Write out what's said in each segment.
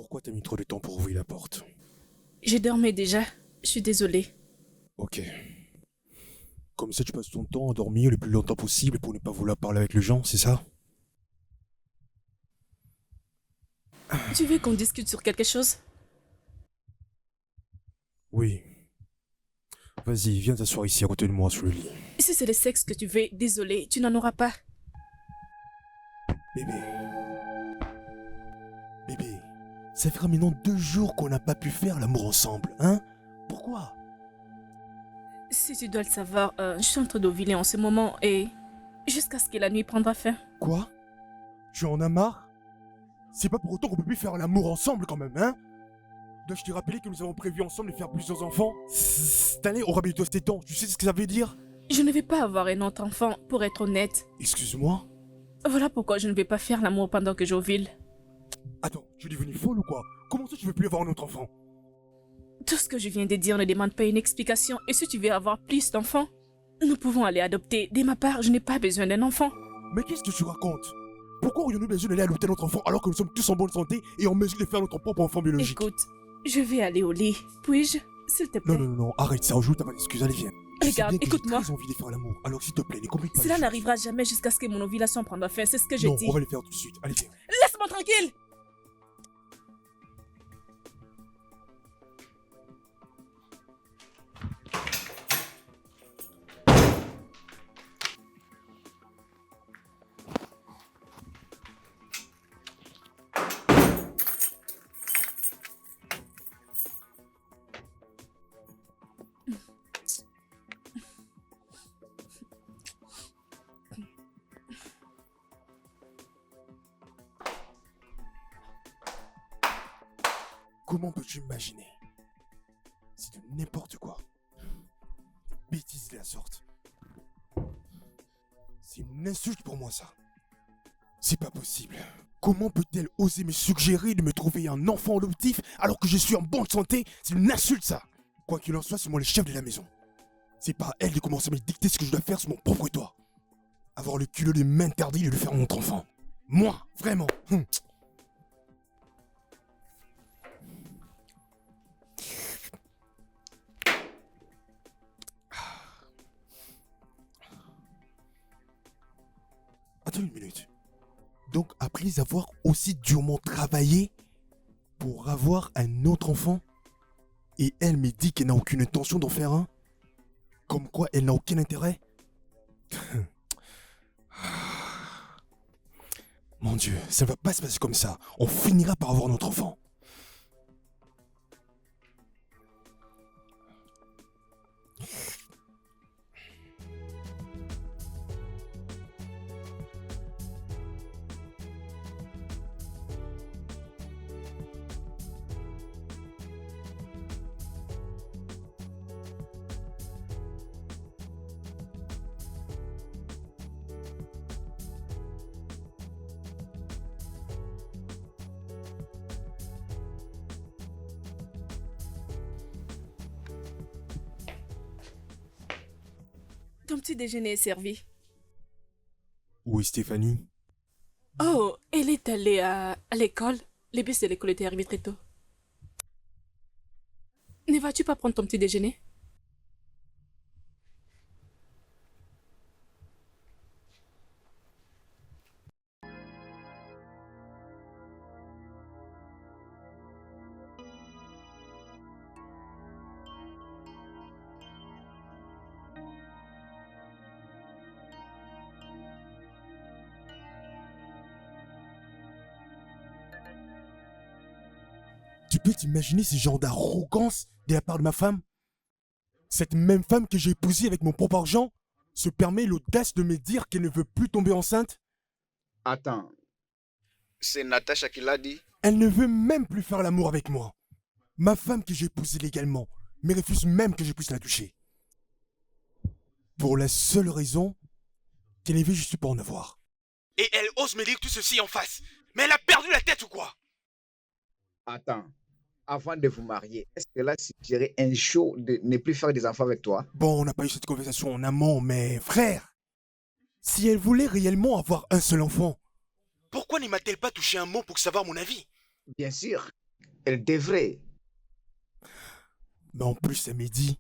Pourquoi t'as mis trop de temps pour ouvrir la porte? Je dormais déjà. Je suis désolée. Ok. Comme ça, tu passes ton temps à dormir le plus longtemps possible pour ne pas vouloir parler avec les gens, c'est ça? Tu veux qu'on discute sur quelque chose? Oui. Vas-y, viens t'asseoir ici à côté de moi sur le lit. Si c'est le sexe que tu veux, désolée, tu n'en auras pas. Bébé. Bébé. Ça fera maintenant 2 jours qu'on n'a pas pu faire l'amour ensemble, hein? Pourquoi? Si tu dois le savoir, je suis en train d'ovuler en ce moment et... jusqu'à ce que la nuit prendra fin. Quoi? Tu en as marre? C'est pas pour autant qu'on peut plus faire l'amour ensemble quand même, hein? Dois-je te rappeler que nous avons prévu ensemble de faire plusieurs enfants? Cette année aura bientôt 7 ans, tu sais ce que ça veut dire? Je ne vais pas avoir un autre enfant, pour être honnête. Excuse-moi? Voilà pourquoi je ne vais pas faire l'amour pendant que j'ovule. Attends, tu es devenue folle ou quoi? Comment ça tu veux plus avoir un autre enfant? Tout ce que je viens de dire ne demande pas une explication. Et si tu veux avoir plus d'enfants, nous pouvons aller adopter. De ma part, je n'ai pas besoin d'un enfant. Mais qu'est-ce que tu racontes? Pourquoi aurions-nous besoin d'aller adopter notre enfant alors que nous sommes tous en bonne santé et en mesure de faire notre propre enfant biologique? Écoute, je vais aller au lit. Puis-je, s'il te plaît? Non, arrête ça, aujourd'hui t'as pas d'excuse, allez viens. Je sais Regarde, bien que écoute-moi. j'ai très envie de faire l'amour, alors s'il te plaît, ne complique pas les Cela choses. n'arrivera jamais jusqu'à ce que mon ovulation prenne fin, c'est ce que je Non, dis. on va les faire tout de suite, allez viens. Laisse-moi tranquille! Comment peux-tu imaginer? C'est de n'importe quoi. Des bêtises de la sorte. C'est une insulte pour moi ça. C'est pas possible. Comment peut-elle oser me suggérer de me trouver un enfant adoptif alors que je suis en bonne santé? C'est une insulte ça. Quoi qu'il en soit, c'est moi le chef de la maison. C'est pas à elle de commencer à me dicter ce que je dois faire sur mon propre toit. Avoir le culot de m'interdire de le faire à notre enfant. Moi, vraiment. Attends une minute. Donc après avoir aussi durement travaillé pour avoir un autre enfant, et elle me dit qu'elle n'a aucune intention d'en faire un, comme quoi elle n'a aucun intérêt. Mon Dieu, ça ne va pas se passer comme ça. On finira par avoir notre enfant. Ton petit déjeuner est servi. Où est Stéphanie? Oh, elle est allée à l'école. Les bus de l'école étaient arrivés très tôt. Ne vas-tu pas prendre ton petit déjeuner? Tu peux t'imaginer ce genre d'arrogance de la part de ma femme? Cette même femme que j'ai épousée avec mon propre argent se permet l'audace de me dire qu'elle ne veut plus tomber enceinte? Attends, c'est Natacha qui l'a dit? Elle ne veut même plus faire l'amour avec moi. Ma femme que j'ai épousée légalement me refuse même que je puisse la toucher. Pour la seule raison qu'elle ne veut juste pas en avoir. Et elle ose me dire tout ceci en face. Mais elle a perdu la tête ou quoi? Attends, avant de vous marier, est-ce qu'elle a suggéré un show de ne plus faire des enfants avec toi? Bon, on n'a pas eu cette conversation en amont, mais frère, si elle voulait réellement avoir un seul enfant, pourquoi ne m'a-t-elle pas touché un mot pour savoir mon avis? Bien sûr, Elle devrait. Mais en plus, elle m'a dit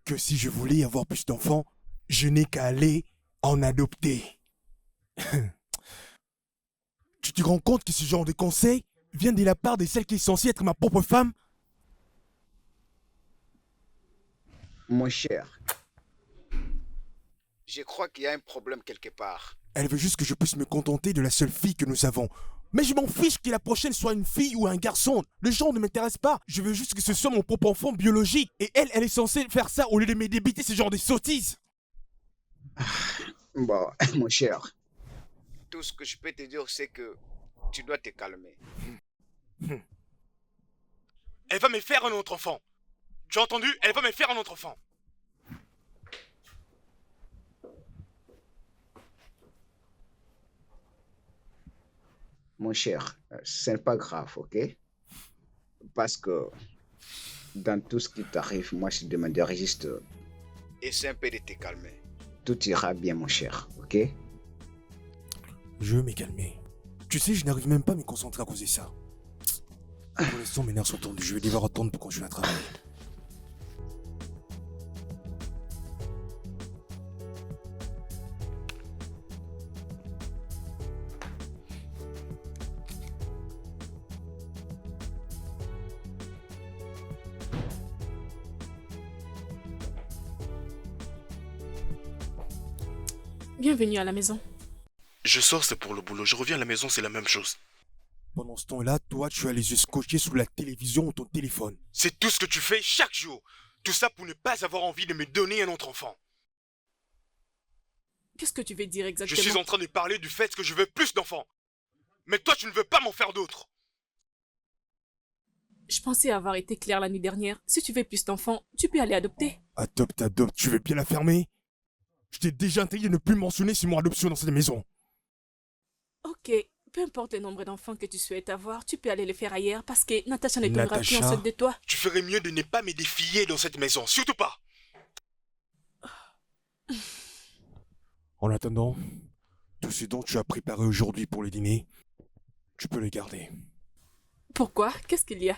que si je voulais avoir plus d'enfants, je n'ai qu'à aller en adopter. Tu te rends compte que ce genre de conseil vient de la part de celle qui est censée être ma propre femme? Mon cher, je crois qu'il y a un problème quelque part. Elle veut juste que je puisse me contenter de la seule fille que nous avons. Mais je m'en fiche que la prochaine soit une fille ou un garçon. Le genre ne m'intéresse pas. Je veux juste que ce soit mon propre enfant biologique. Et elle est censée faire ça au lieu de me débiter ce genre de sottises. Bon, mon cher, tout ce que je peux te dire, c'est que tu dois te calmer. Elle va me faire un autre enfant. Tu as entendu? Elle va me faire un autre enfant. Mon cher, ce n'est pas grave, ok? Parce que dans tout ce qui t'arrive, moi je demanderai juste essaie un peu de te calmer. Tout ira bien, mon cher, ok? Je veux me calmer. Tu sais, je n'arrive même pas à me concentrer à cause de ça. Pour l'instant, mes nerfs sont tendus. Je vais devoir attendre pour continuer à travailler. Bienvenue à la maison. Je sors, c'est pour le boulot. Je reviens à la maison, c'est la même chose. Pendant ce temps-là, toi, tu as les yeux scotchés sous la télévision ou ton téléphone. C'est tout ce que tu fais chaque jour. Tout ça pour ne pas avoir envie de me donner un autre enfant. Qu'est-ce que tu veux dire Je exactement? suis en train de parler du fait que je veux plus d'enfants. Mais toi, tu ne veux pas m'en faire d'autres. Je pensais avoir été claire la nuit dernière. Si tu veux plus d'enfants, tu peux aller adopter. Adopte, tu veux bien la fermer? Je t'ai déjà interdit de ne plus mentionner sur mon adoption dans cette maison. Ok, peu importe le nombre d'enfants que tu souhaites avoir, tu peux aller les faire ailleurs parce que Natacha ne tombera plus Natacha? enceinte de toi. Tu ferais mieux de ne pas me défier dans cette maison, surtout pas. En attendant, tout ce dont tu as préparé aujourd'hui pour le dîner, tu peux le garder. Pourquoi? Qu'est-ce qu'il y a?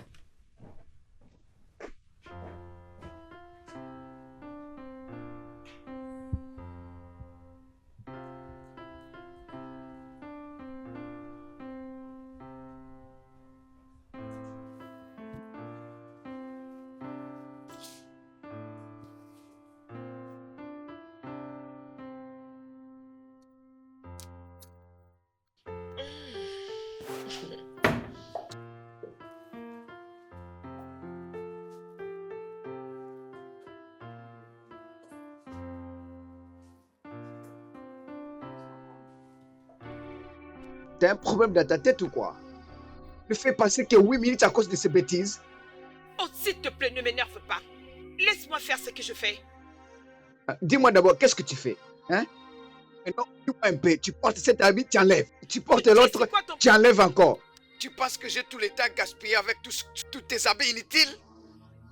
T'as un problème dans ta tête ou quoi? Ne fais passer que 8 minutes à cause de ces bêtises. Oh, s'il te plaît, ne m'énerve pas. Laisse-moi faire ce que je fais. Dis-moi d'abord, qu'est-ce que tu fais? Hein? Non, dis-moi un peu. Tu portes cet habit, tu enlèves. Tu portes l'autre, C'est quoi ton- tu enlèves encore. Tu penses que j'ai tout le temps gaspillé avec tous tes habits inutiles?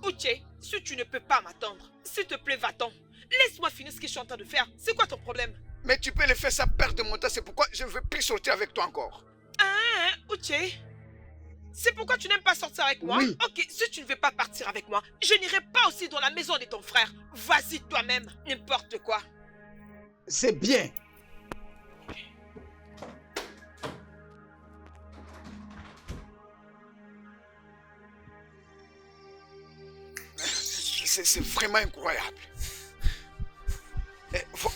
Uche, si tu ne peux pas m'attendre, s'il te plaît, va-t'en. Laisse-moi finir ce que je suis en train de faire. C'est quoi ton problème? Mais tu peux le faire sans perdre de mon temps, c'est pourquoi je ne veux plus sortir avec toi encore. Hein, Uche? C'est pourquoi tu n'aimes pas sortir avec moi? Oui. Ok, si tu ne veux pas partir avec moi, je n'irai pas aussi dans la maison de ton frère. Vas-y toi-même, n'importe quoi. C'est bien. C'est vraiment incroyable.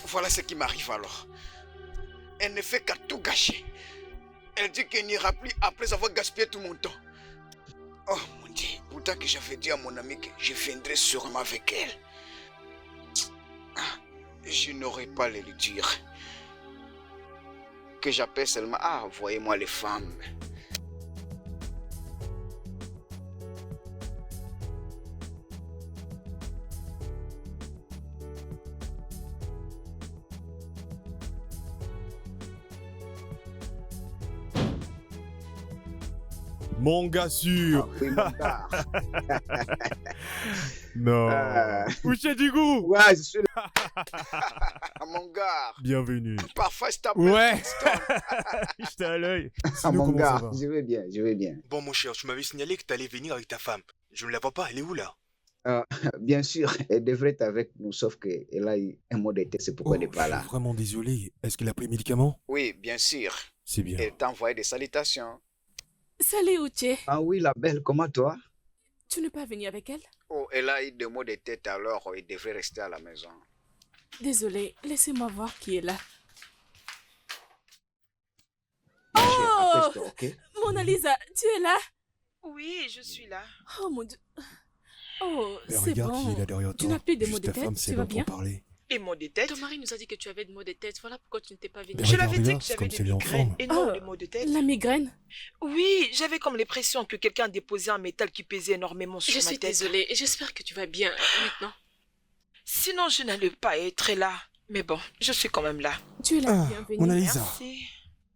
Voilà ce qui m'arrive alors. Elle ne fait qu'à tout gâcher. Elle dit qu'elle n'ira plus après avoir gaspillé tout mon temps. Oh mon Dieu, pourtant que j'avais dit à mon ami que je viendrais sûrement avec elle. Je n'aurais pas le lui dire. Que j'appelle seulement, voyez-moi les femmes. Mon gars sûr. Oui, mon gars. Non. Euh, Uche du goût. Ouais, je suis là. mon gars. Bienvenue. Parfois, je t'appelle. Ouais. Tristan. J'étais à l'œil. Ah, Sinon, mon comment ça gars, va? je vais bien, je vais bien. Bon, mon cher, tu m'avais signalé que t'allais venir avec ta femme. Je ne la vois pas, elle est où là? Bien sûr, elle devrait être avec nous, sauf qu'elle a eu un mot de tête, c'est pourquoi elle n'est Oh, pas je là. suis vraiment désolé. Est-ce qu'elle a pris médicament? Oui, bien sûr. C'est bien. Elle t'a envoyé des salutations. Salut, Uche. Ah oui, la belle, comment toi? Tu n'es pas venu avec elle? Oh, elle a eu des mots de tête, alors il devrait rester à la maison. Désolée, laissez-moi voir qui est là. Ma chère, Oh! apaise-toi, ok? Mona Lisa, tu es là? Oui, je suis là. Oh mon Dieu. Oh, Mais c'est regarde qui bon. est là derrière Tu toi. n'as plus de Juste maux de ta tête, femme, tu c'est vas l'autre bien? pour parler. Et maux de tête? Ton mari nous a dit que tu avais des maux de tête. Voilà pourquoi tu n'étais pas venu. Mais Je l'avais dit regarde-la, que c'est j'avais comme des si elle est en migraines forme. et non Oh, des maux de tête. La migraine? Oui, j'avais comme l'impression que quelqu'un a déposé un métal qui pesait énormément sur Je ma suis tête. désolée et j'espère que tu vas bien maintenant. Sinon, je n'allais pas être là. Mais bon, je suis quand même là. Tu es la Ah, bienvenue. Mona Lisa, Merci.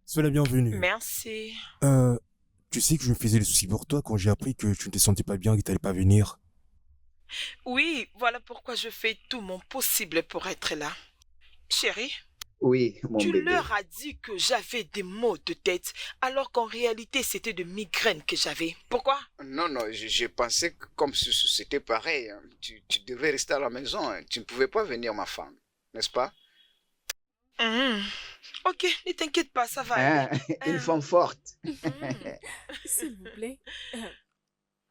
sois la bienvenue. Merci. Tu sais que je me faisais des soucis pour toi quand j'ai appris que tu ne te sentais pas bien et que tu n'allais pas venir. Oui, voilà pourquoi je fais tout mon possible pour être là. Chérie, Oui, mon tu bébé. leur as dit que j'avais des maux de tête, alors qu'en réalité, c'était de migraines que j'avais. Pourquoi? Non, non, je pensais que comme c'était pareil, hein, tu devais rester à la maison. Hein. Tu ne pouvais pas venir, ma femme, n'est-ce pas? Ok, ne t'inquiète pas, ça va Hein, aller. une femme forte. S'il vous plaît.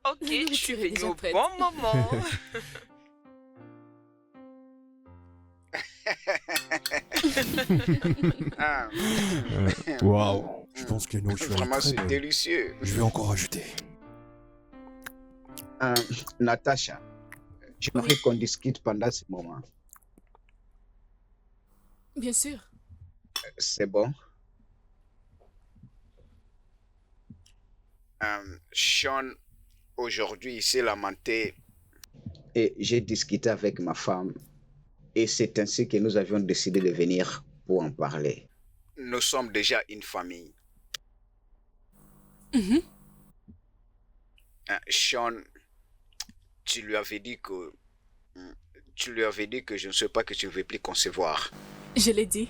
Ok, La je suis nourriture est venue déjà au prête. bon moment. Ah, Waouh. Je pense que nous, je suis vraiment, très c'est bonne. délicieux. Je vais encore ajouter. Natacha, j'aimerais qu'on discute pendant ce moment. Bien sûr. C'est bon? Sean, aujourd'hui, il s'est lamenté. Et j'ai discuté avec ma femme et c'est ainsi que nous avions décidé de venir pour en parler. Nous sommes déjà une famille. Mhm. Sean, tu lui avais dit que... Tu lui avais dit que je ne sais pas que tu ne veux plus concevoir. Je l'ai dit.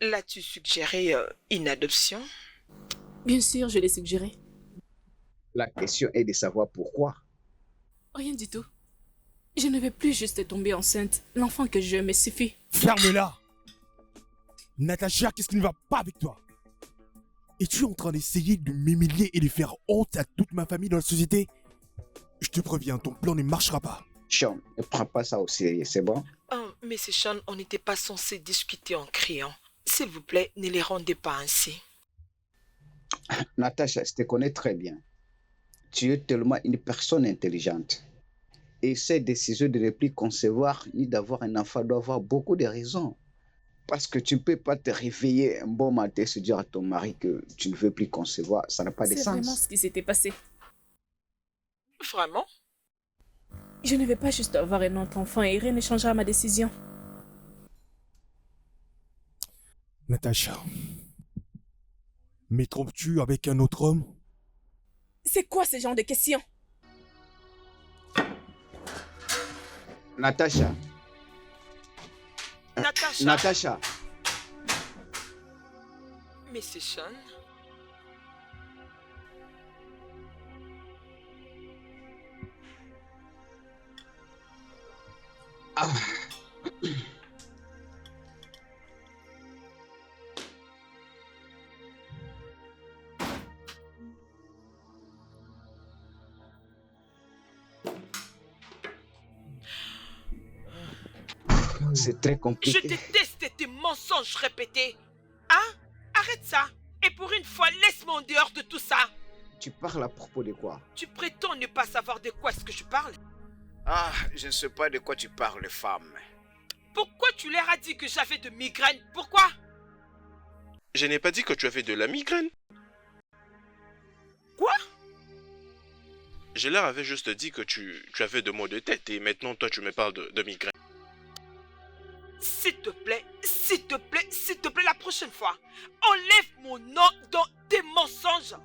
L'as-tu suggéré une adoption? Bien sûr, je l'ai suggéré. La question est de savoir pourquoi. Rien du tout. Je ne vais plus juste tomber enceinte. L'enfant que je me suffit. Ferme-la! Natacha, qu'est-ce qui ne va pas avec toi? Es-tu en train d'essayer de m'humilier et de faire honte à toute ma famille dans la société? Je te préviens, ton plan ne marchera pas. Sean, ne prends pas ça au sérieux, c'est bon? Oh, mais c'est Sean, on n'était pas censé discuter en criant. S'il vous plaît, ne les rendez pas ainsi. Natacha, je te connais très bien. Tu es tellement une personne intelligente. Et cette décision de ne plus concevoir ni d'avoir un enfant doit avoir beaucoup de raisons. Parce que tu ne peux pas te réveiller un bon matin et se dire à ton mari que tu ne veux plus concevoir. Ça n'a pas de C'est vraiment sens. ce qui s'était passé. Vraiment? Je ne vais pas juste avoir un autre enfant et rien ne changera ma décision. Natacha, me trompes-tu avec un autre homme? C'est quoi ce genre de questions? Natacha, Natacha? Natacha, Mais c'est Sean? c'est très Je compliqué. déteste tes mensonges répétés. Hein? Arrête ça. Et pour une fois, laisse-moi en dehors de tout ça. Tu parles à propos de quoi? Tu prétends ne pas savoir de quoi est-ce que je parle? Ah, je ne sais pas de quoi tu parles, femme. Pourquoi tu leur as dit que j'avais de migraines? Pourquoi? Je n'ai pas dit que tu avais de la migraine. Quoi? Je leur avais juste dit que tu avais de maux de tête et maintenant toi tu me parles de migraine. S'il te plaît, s'il te plaît, s'il te plaît, la prochaine fois, enlève mon nom dans tes mensonges.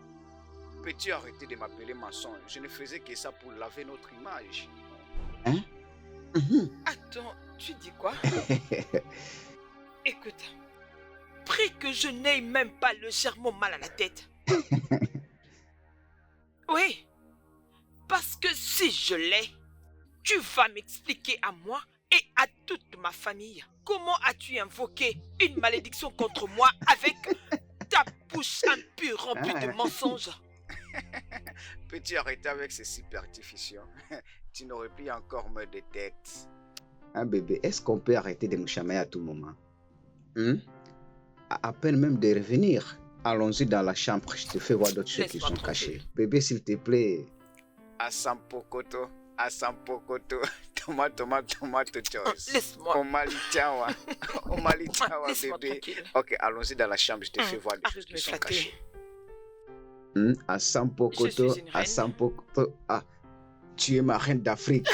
Peux-tu arrêter de m'appeler mensonge? Je ne faisais que ça pour laver notre image. Hein? Attends, tu dis quoi? Écoute, prie que je n'aie même pas légèrement mal à la tête. Oui, parce que si je l'ai, tu vas m'expliquer à moi et à toute ma famille comment as-tu invoqué une malédiction contre moi avec ta bouche impure remplie de mensonges. Peux-tu arrêter avec ces superstitions? Tu n'aurais plus encore mal de tête. Hein, bébé, est-ce qu'on peut arrêter de nous chamailler à tout moment? À peine même de revenir. Allons-y dans la chambre, je te fais voir d'autres choses qui sont cachées. Bébé, s'il te plaît. Asampokoto, Asampokoto, tomato Joyce. Laisse-moi. Omalichawa, bébé. Tranquille. Ok, allons-y dans la chambre, je te fais voir des Arrête choses de qui sont me flatter. cachées. Je Asampokoto, suis une reine. Asampokoto. Ah, tu es ma reine d'Afrique.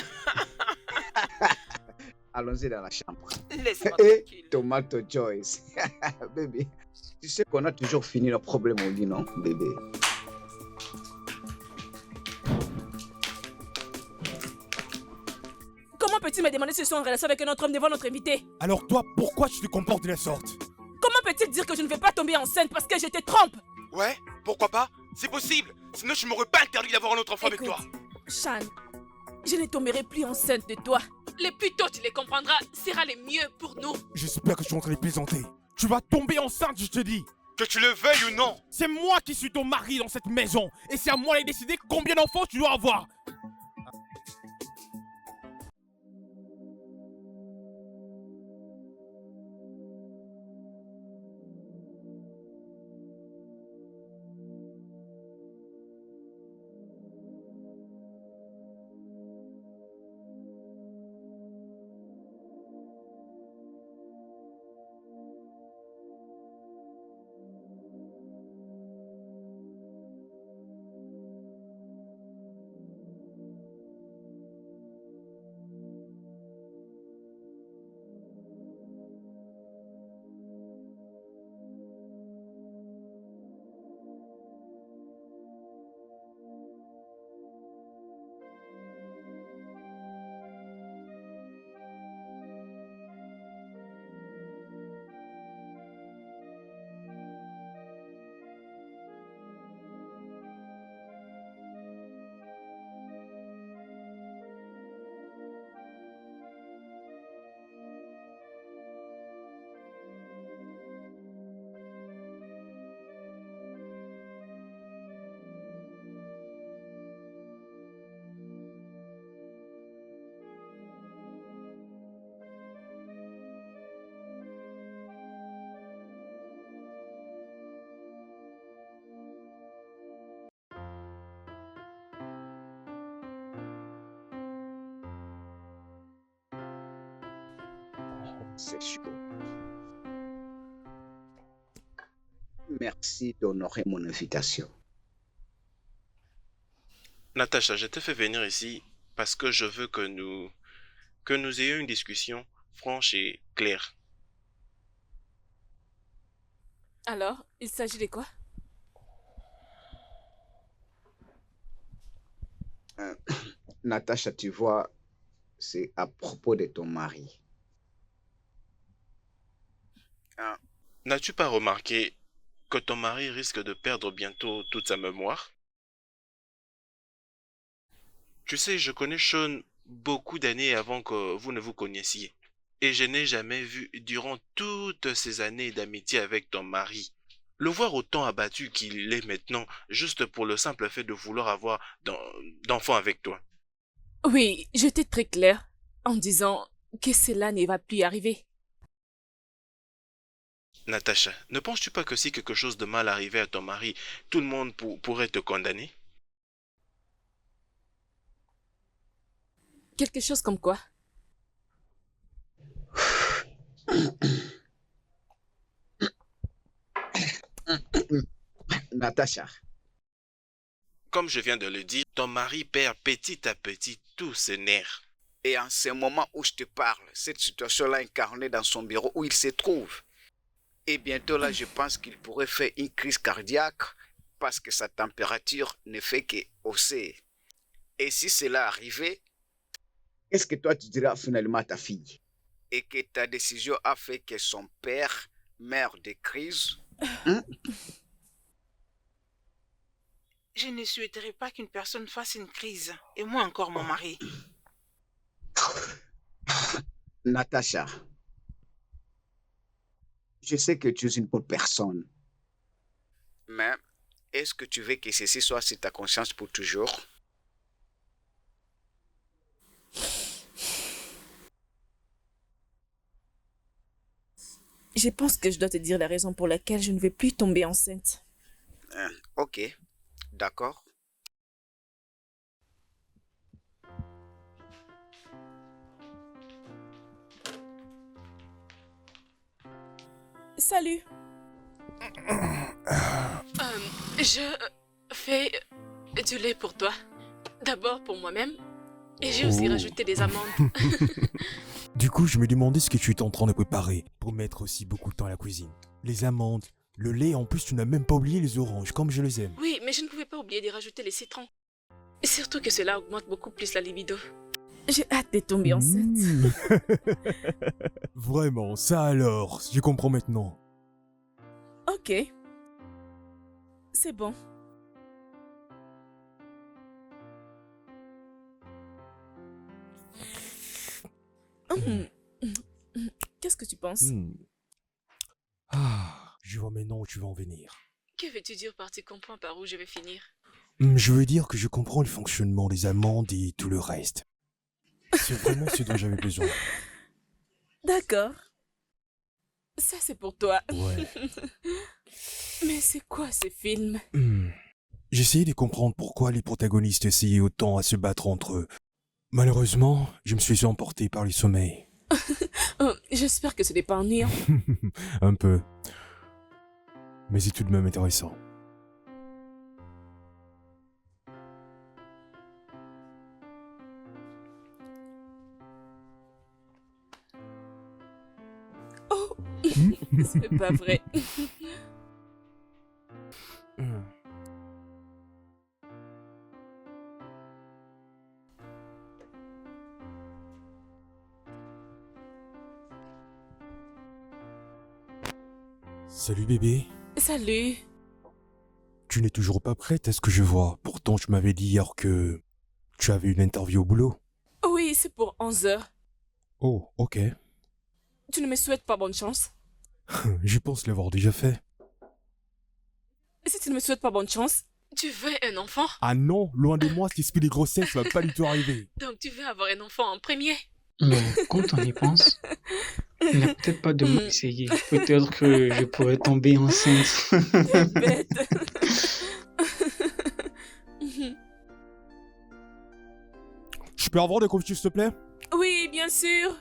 Allons-y dans la chambre. Laisse-moi Et tranquille. Tomato Joyce. Bébé, tu sais qu'on a toujours fini nos problèmes au lit, non, bébé? Comment peux-tu me demander si je suis en relation avec un autre homme devant notre invité? Alors toi, pourquoi tu te comportes de la sorte? Comment peut-il dire que je ne vais pas tomber enceinte parce que je te trompe? Ouais, pourquoi pas? C'est possible. Sinon, je m'aurais pas interdit d'avoir un autre enfant avec Écoute, toi. Shan, je ne tomberai plus enceinte de toi. Le plus tôt tu les comprendras sera le mieux pour nous. J'espère que tu es en train de plaisanter. Tu vas tomber enceinte, je te dis. Que tu le veuilles ou non. C'est moi qui suis ton mari dans cette maison. Et c'est à moi de décider combien d'enfants tu dois avoir. C'est chaud. Merci d'honorer mon invitation. Natacha, je t'ai fait venir ici parce que je veux que nous ayons une discussion franche et claire. Alors, il s'agit de quoi? Natacha, tu vois, c'est à propos de ton mari. N'as-tu pas remarqué que ton mari risque de perdre bientôt toute sa mémoire? Tu sais, je connais Sean beaucoup d'années avant que vous ne vous connaissiez. Et je n'ai jamais vu, durant toutes ces années d'amitié avec ton mari, le voir autant abattu qu'il est maintenant, juste pour le simple fait de vouloir avoir d'enfants avec toi. Oui, j'étais très claire en disant que cela ne va plus arriver. Natacha, ne penses-tu pas que si quelque chose de mal arrivait à ton mari, tout le monde pourrait te condamner? Quelque chose comme quoi? Natacha, Comme je viens de le dire, ton mari perd petit à petit tous ses nerfs. et en ce moment où je te parle, cette situation-là incarnée dans son bureau où il se trouve. Et bientôt là, je pense qu'il pourrait faire une crise cardiaque parce que sa température ne fait que hausser. Et si cela arrivait, qu'est-ce que toi tu diras finalement à ta fille? Et que ta décision a fait que son père meurt de crise? Hein? Je ne souhaiterais pas qu'une personne fasse une crise, et moi encore mon mari. Natacha, je sais que tu es une bonne personne. Mais est-ce que tu veux que ceci soit sur ta conscience pour toujours? Je pense que je dois te dire la raison pour laquelle je ne vais plus tomber enceinte. Ok, d'accord. Salut. Je fais du lait pour toi. D'abord pour moi-même. Et j'ai aussi rajouté des amandes. Du coup, je me demandais ce que tu étais en train de préparer pour mettre aussi beaucoup de temps à la cuisine. Les amandes, le lait, en plus tu n'as même pas oublié les oranges, comme je les aime. Oui, mais je ne pouvais pas oublier d'y rajouter les citrons. Et surtout que cela augmente beaucoup plus la libido. J'ai hâte de tomber enceinte. Vraiment, ça alors, je comprends maintenant. Ok. C'est bon. Qu'est-ce que tu penses? Ah, je vois maintenant où tu vas en venir. Que veux-tu dire par tu comprends par où je vais finir? Je veux dire que je comprends le fonctionnement des amandes et tout le reste. C'est vraiment ce dont j'avais besoin. D'accord. Ça, c'est pour toi. Ouais. Mais c'est quoi ce film? J'essayais de comprendre pourquoi les protagonistes essayaient autant à se battre entre eux. Malheureusement, je me suis fait emporter par le sommeil. Oh, j'espère que ce n'est pas ennuyant. Un peu. Mais c'est tout de même intéressant. Oh, c'est pas vrai. Salut bébé. Salut. Tu n'es toujours pas prête à ce que je vois. Pourtant, tu m'avais dit hier que tu avais une interview au boulot. Oui, c'est pour 11h. Oh, ok. Tu ne me souhaites pas bonne chance? Je pense l'avoir déjà fait. Et si tu ne me souhaites pas bonne chance? Tu veux un enfant? Ah non, loin de moi, cet esprit des grossesses va pas du tout arriver. Donc tu veux avoir un enfant en premier? Mais quand on y pense, il n'y a peut-être pas de mal essayer. Peut-être que je pourrais tomber enceinte. Bête. Je peux avoir de confiture, s'il te plaît? Oui, bien sûr.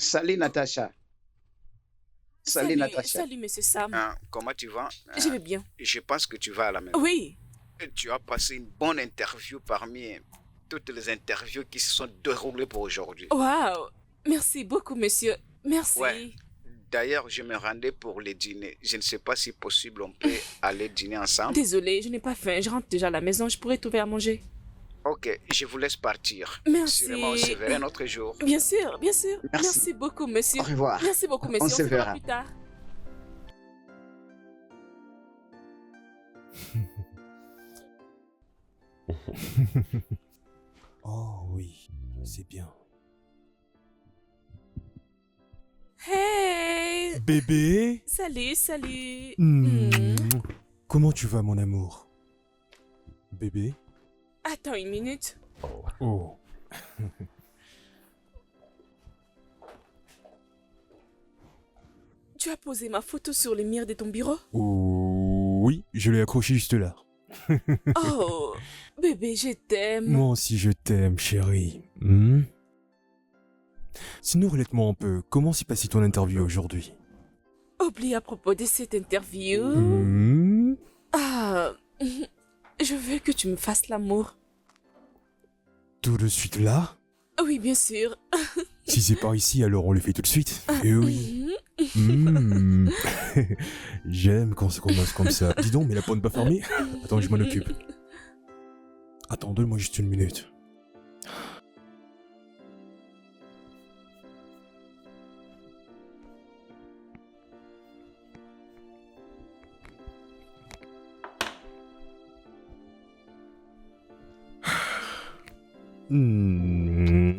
Salut Natacha. Salut Natacha. Salut, monsieur Sam. Comment tu vas? Je vais bien. Je pense que tu vas à la maison. Oui. Tu as passé une bonne interview parmi toutes les interviews qui se sont déroulées pour aujourd'hui. Waouh. Merci beaucoup, monsieur. Merci. Ouais. D'ailleurs, je me rendais pour le dîner. Je ne sais pas si possible on peut aller dîner ensemble. Désolée, je n'ai pas faim. Je rentre déjà à la maison. Je pourrais trouver à manger. Ok, je vous laisse partir. Merci. Sûrement, on se verra un autre jour. Bien sûr, bien sûr. Merci. Beaucoup, monsieur. Au revoir. Merci beaucoup, monsieur. On se verra plus tard. Oh oui, c'est bien. Hey! Bébé? Salut. Comment tu vas, mon amour? Bébé? Attends une minute. Oh. Tu as posé ma photo sur le mur de ton bureau? Oh, oui, je l'ai accroché juste là. Oh, bébé, je t'aime. Moi aussi, je t'aime, chérie. Sinon, relate-moi un peu. Comment s'est passée ton interview aujourd'hui? Oublie à propos de cette interview. Ah, je veux que tu me fasses l'amour. Tout de suite là? Oui, bien sûr. Si c'est par ici, alors on le fait tout de suite. Eh oui. Mhm. Mmh. J'aime quand ça commence comme ça. Dis donc, mais la porte pas fermée? Attends, je m'en occupe. Attends, donne-moi juste une minute. Hmm.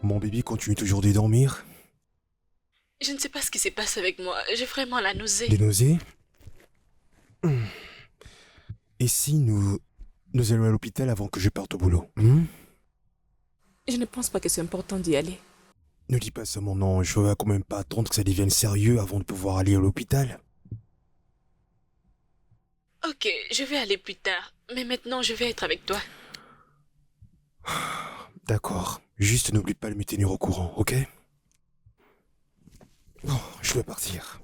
Mon bébé continue toujours de dormir? Je ne sais pas ce qui se passe avec moi. J'ai vraiment la nausée. Des nausées? Et si nous allons à l'hôpital avant que je parte au boulot? Je ne pense pas que c'est important d'y aller. Ne dis pas ça, mon ange. Je vais quand même pas attendre que ça devienne sérieux avant de pouvoir aller à l'hôpital. Ok, je vais aller plus tard. Mais maintenant, je vais être avec toi. D'accord. Juste n'oublie pas de me tenir au courant, ok? Bon, je dois partir.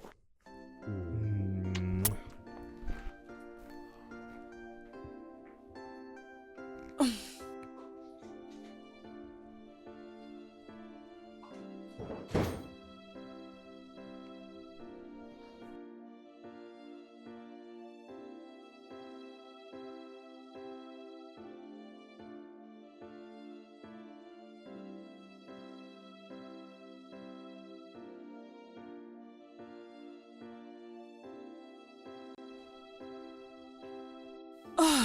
Oh.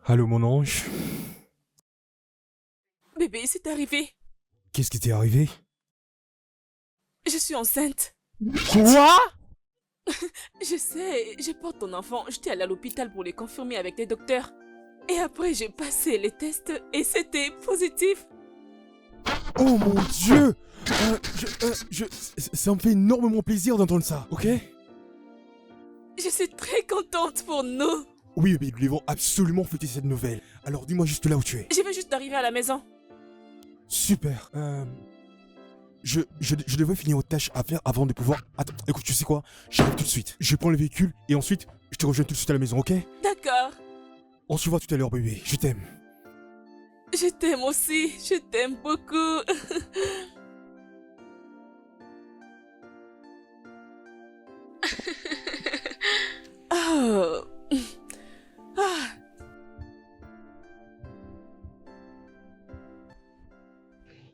Allô, mon ange? Bébé, c'est arrivé. Qu'est-ce qui t'est arrivé? Je suis enceinte. Quoi? Je sais, je porte ton enfant. J'étais allée à l'hôpital pour les confirmer avec les docteurs. Et après, j'ai passé les tests et c'était positif. Oh mon Dieu! Ça me fait énormément plaisir d'entendre ça, ok? Je suis très contente pour nous. Oui, mais nous devons absolument fêter cette nouvelle. Alors dis-moi juste là où tu es. Je vais juste arriver à la maison. Super. Je devrais finir aux tâches à faire avant de pouvoir... Attends, écoute, tu sais quoi? J'arrive tout de suite. Je prends le véhicule et ensuite, je te rejoins tout de suite à la maison, ok? D'accord. On se voit tout à l'heure, bébé. Je t'aime. Je t'aime aussi. Je t'aime beaucoup. Oh. Ah.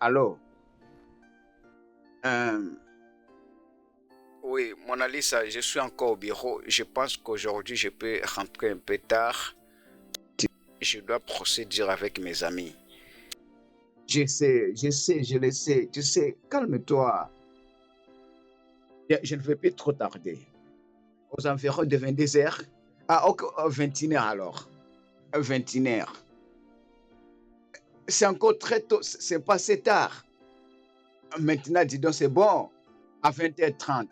Allô? Oui, Mona Lisa, je suis encore au bureau. Je pense qu'aujourd'hui, je peux rentrer un peu tard. Je dois procéder avec mes amis. Je sais, je le sais. Tu sais, calme-toi. Je ne vais plus trop tarder. Aux environs de 22h. Ah, ok, 21h alors. 21h. C'est encore très tôt, c'est passé tard. Maintenant, dis donc, c'est bon. À 20h30.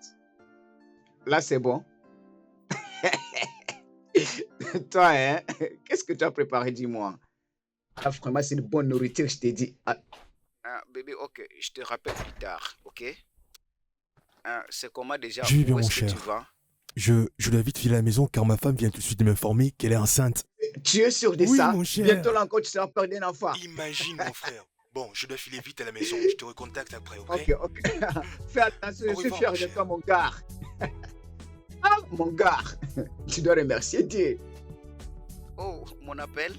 Là, c'est bon. Toi, hein? Qu'est-ce que tu as préparé, dis-moi? Ah, vraiment, c'est une bonne nourriture, je t'ai dit. Ah, Bébé, ok, je te rappelle plus tard, ok? C'est comment déjà? Je vais bien, Où mon est-ce que cher. tu vas? Je dois vite filer à la maison car ma femme vient tout de suite de m'informer qu'elle est enceinte. tu es sûr de Oui, ça? mon cher. Bientôt là encore, tu seras peur d'un enfant. Imagine, mon frère. Bon, je dois filer vite à la maison. Je te recontacte après, Ok, ok. Fais attention, je Au suis revoir, fier mon de cher. toi, mon gars. Ah, mon gars. Tu dois remercier Dieu. Oh, mon appel?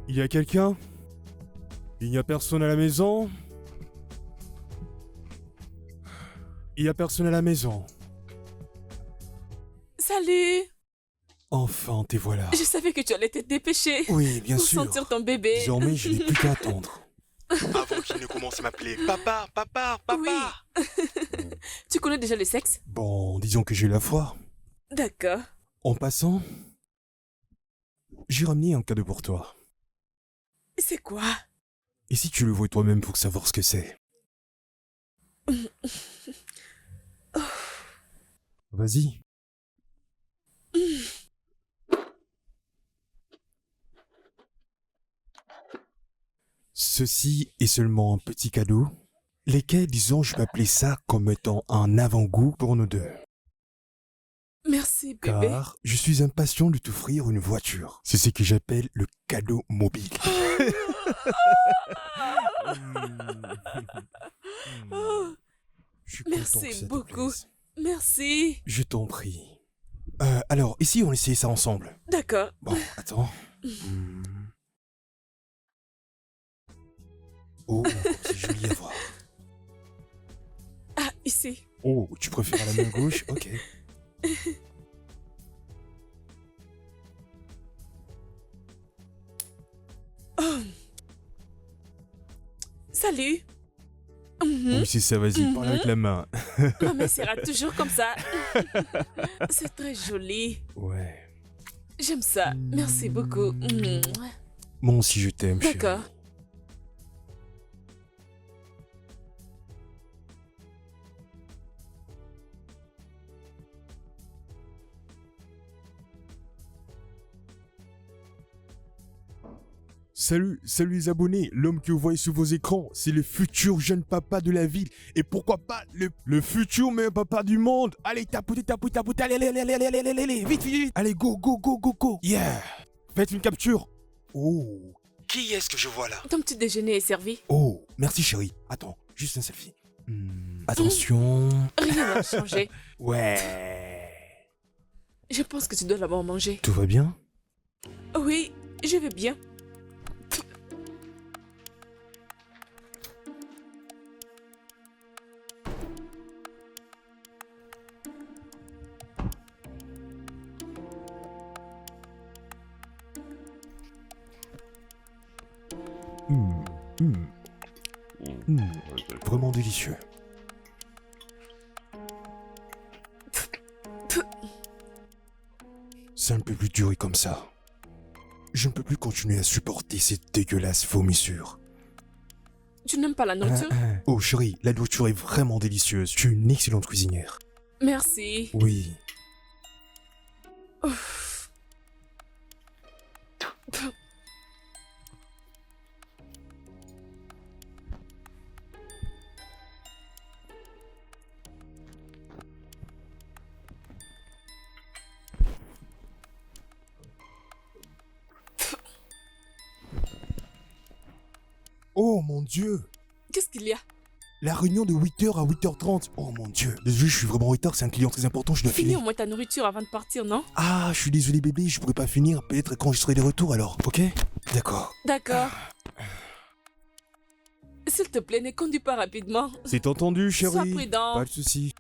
Il y a quelqu'un? Il n'y a personne à la maison? Il n'y a personne à la maison. Salut. Enfin, te voilà. Je savais que tu allais te dépêcher. Oui, bien pour sûr. sentir ton bébé. Désormais, je n'ai plus qu'à attendre. Avant qu'il ne commence à m'appeler papa, papa, papa. Oui. Tu connais déjà le sexe? Bon, disons que j'ai eu la foi. D'accord. En passant, j'ai ramené un cadeau pour toi. C'est quoi? Et si tu le vois toi-même pour savoir ce que c'est? Vas-y. Ceci est seulement un petit cadeau, lesquels, disons, je vais appeler ça comme étant un avant-goût pour nous deux. Merci, bébé. Car je suis impatient de t'offrir une voiture. C'est ce que j'appelle le cadeau mobile. Oh, Je suis content que merci ça te beaucoup. plaise. Merci. Je t'en prie. Alors, ici, on essaie ça ensemble. D'accord. Bon, attends. Oh, c'est joli à voir. Ah, ici. Oh, tu préfères la main gauche? Ok. Oh. Salut. Mhm. Oui, c'est ça, vas-y, parle avec la main. Ma main sera toujours comme ça. C'est très joli. Ouais. J'aime ça. Merci beaucoup. Moi aussi, je t'aime, chérie. D'accord. Salut les abonnés, l'homme que vous voyez sur vos écrans, c'est le futur jeune papa de la ville. Et pourquoi pas le futur meilleur papa du monde. Allez, tapotez, allez, vite. Allez, go. Yeah. Faites une capture. Oh. Qui est-ce que je vois là? Ton petit déjeuner est servi. Oh, merci chérie. Attends, juste un selfie. Attention. Rien n'a changé. Ouais. Je pense que tu dois l'avoir mangé. Tout va bien? Oui, je vais bien. Vraiment délicieux. Ça ne peut plus durer comme ça. Je ne peux plus continuer à supporter cette dégueulasse vomissure. Tu n'aimes pas la nourriture? Oh chérie, la nourriture est vraiment délicieuse. Tu es une excellente cuisinière. Merci. Oui. Ouf. Oh mon Dieu. Qu'est-ce qu'il y a? La réunion de 8h à 8h30. Oh mon Dieu. Désolé, je suis vraiment en retard, c'est un client très important, je dois Finis filer. au moins ta nourriture avant de partir, non? Ah, je suis désolé bébé, je pourrais pas finir. Peut-être quand je serai de retour alors, ok? D'accord. D'accord. S'il te plaît, ne conduis pas rapidement. C'est entendu chérie. Sois prudent. Pas de soucis.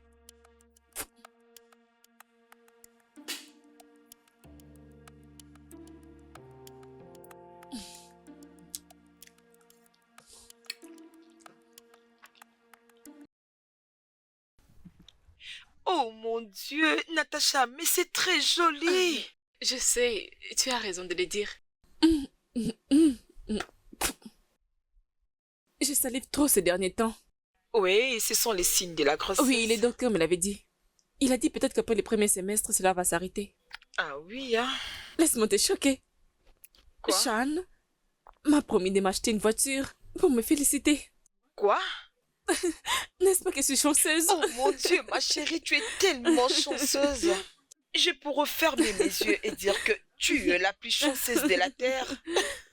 Oh mon Dieu, Natacha, mais c'est très joli. Je sais, tu as raison de le dire. Je salive trop ces derniers temps. Oui, ce sont les signes de la grossesse. Oui, le docteur me l'avait dit. Il a dit peut-être qu'après les premiers semestres, cela va s'arrêter. Ah oui, hein. Laisse-moi te choquer. Quoi? Sean m'a promis de m'acheter une voiture pour me féliciter. Quoi? N'est-ce pas que je suis chanceuse? Oh mon Dieu, ma chérie, tu es tellement chanceuse. Je pourrais fermer mes yeux et dire que tu es la plus chanceuse de la terre.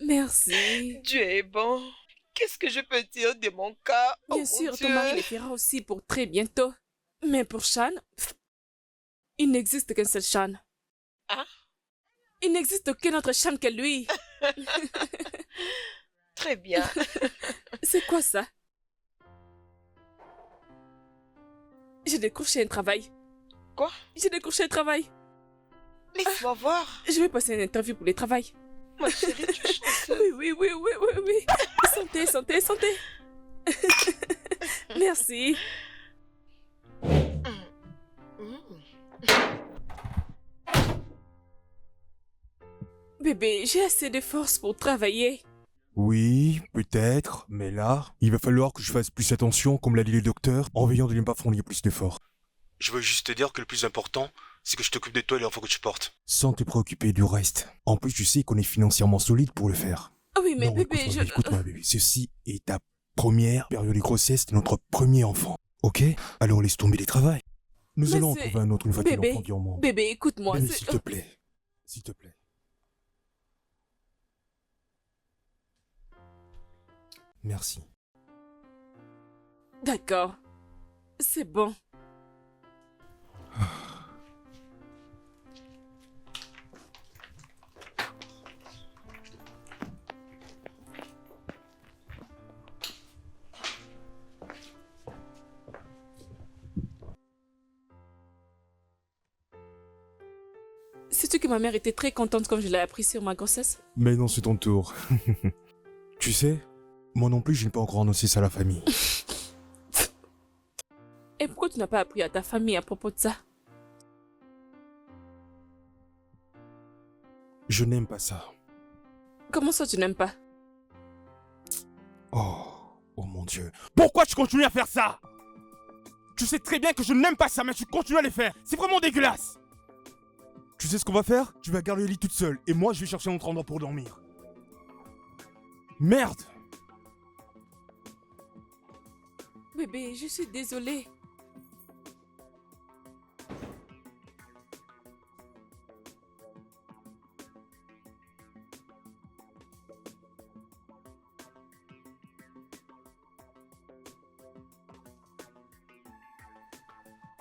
Merci. Dieu est bon. Qu'est-ce que je peux dire de mon cas? Oh Bien mon sûr, Dieu. ton mari le fera aussi pour très bientôt. Mais pour Sean, il n'existe qu'un seul Sean. Hein? Il n'existe aucun autre Sean que lui. Très bien. C'est quoi ça? J'ai décroché un travail. Quoi? J'ai décroché un travail. Laisse-moi voir. Je vais passer une interview pour le travail. Ma chérie, tu es chanceuse. Oui. Santé. Merci. j'ai assez de force pour travailler. Oui, peut-être, mais là, il va falloir que je fasse plus attention, comme l'a dit le docteur, en veillant de ne pas fournir plus d'efforts. Je veux juste te dire que le plus important, c'est que je t'occupe de toi et l'enfant que tu portes. Sans te préoccuper du reste. En plus, tu sais qu'on est financièrement solide pour le faire. Oui, mais Non, bébé, écoute-moi, écoute-moi, bébé. Ceci est ta première période de grossesse de notre premier enfant. Ok? Alors laisse tomber les travails. Nous Mais allons en c'est- trouver un autre une fois que Bébé, l'enfant vient au monde. Bébé, écoute-moi. Bébé, c'est- s'il te plaît. S'il te plaît. Merci. D'accord. C'est bon. Sais-tu que ma mère était très contente quand je l'ai appris sur ma grossesse? Mais non, c'est ton tour. Tu sais, moi non plus, je n'ai pas encore annoncé ça à la famille. Et pourquoi tu n'as pas appris à ta famille à propos de ça? Je n'aime pas ça. Comment ça tu n'aimes pas? Oh mon Dieu. Pourquoi tu continues à faire ça? Tu sais très bien que je n'aime pas ça, mais tu continues à le faire. C'est vraiment dégueulasse. Tu sais ce qu'on va faire? Tu vas garder le lit toute seule, et moi je vais chercher un autre endroit pour dormir. Merde! Bébé, je suis désolée.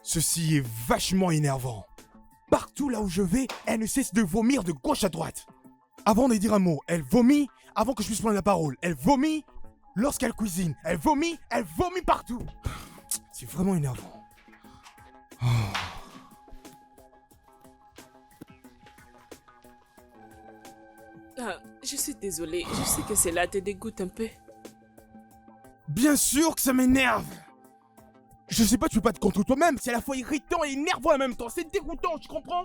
Ceci est vachement énervant. Partout là où je vais, elle ne cesse de vomir de gauche à droite. Avant de dire un mot, elle vomit avant que je puisse prendre la parole. Elle vomit lorsqu'elle cuisine. Elle vomit partout. C'est vraiment énervant. Ah, je suis désolée. Je sais que cela te dégoûte un peu. Bien sûr que ça m'énerve. Je sais pas, tu peux pas te contre toi-même. C'est à la fois irritant et énervant en même temps. C'est dégoûtant, tu comprends?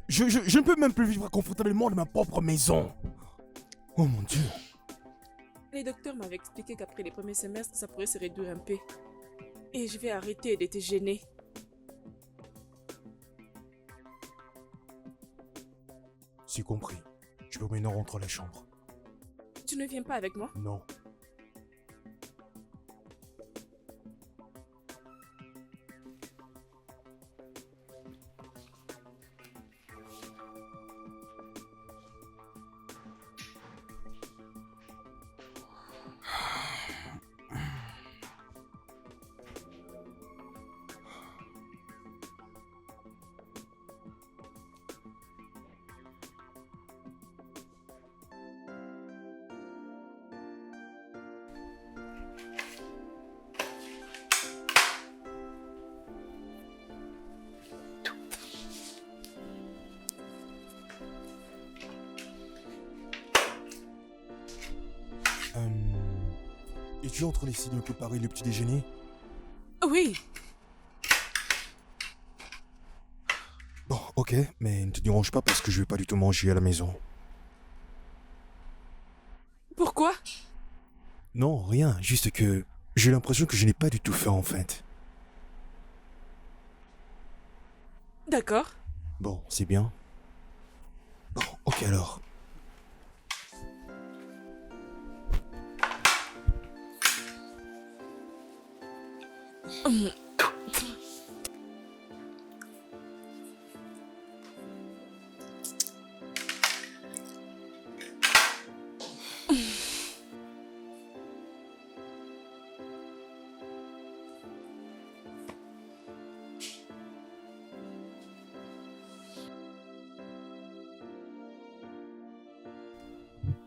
Je ne peux même plus vivre confortablement dans ma propre maison. Oh mon Dieu. Les docteurs m'avaient expliqué qu'après les premiers semestres, ça pourrait se réduire un peu. Et je vais arrêter de te gêner. C'est compris. Je peux maintenant rentrer à la chambre. Tu ne viens pas avec moi? Non. Es-tu en train d'essayer de me préparer le petit déjeuner? Oui. Bon, ok, mais ne te dérange pas parce que je vais pas du tout manger à la maison. Pourquoi? Non, rien, juste que j'ai l'impression que je n'ai pas du tout faim en fait. D'accord. Bon, c'est bien. Bon, ok alors.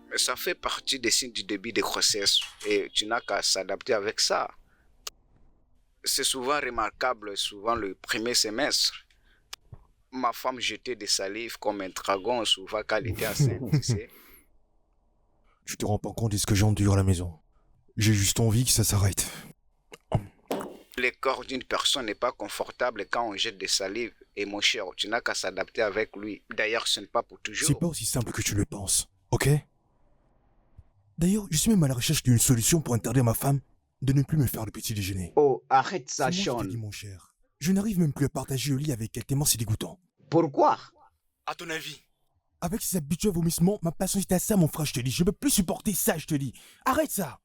Mais ça fait partie des signes du début de grossesse et tu n'as qu'à s'adapter avec ça. C'est souvent remarquable, souvent le premier semestre. Ma femme jetait des salives comme un dragon souvent quand elle était enceinte, tu sais. Tu te rends pas compte de ce que j'endure à la maison. J'ai juste envie que ça s'arrête. Le corps d'une personne n'est pas confortable quand on jette des salives. Et mon cher, tu n'as qu'à s'adapter avec lui. D'ailleurs, ce n'est pas pour C'est toujours. pas aussi simple que tu le penses. Ok? D'ailleurs, je suis même à la recherche d'une solution pour interdire à ma femme de ne plus me faire le petit déjeuner. Oh, arrête C'est ça, moi qui Sean. te dis, mon cher. Je n'arrive même plus à partager le lit avec elle tellement c'est dégoûtant. Pourquoi? À ton avis? Avec ses habituels vomissements, ma patience est à ça, mon frère, je te dis. Je peux plus supporter ça, je te dis. Arrête ça.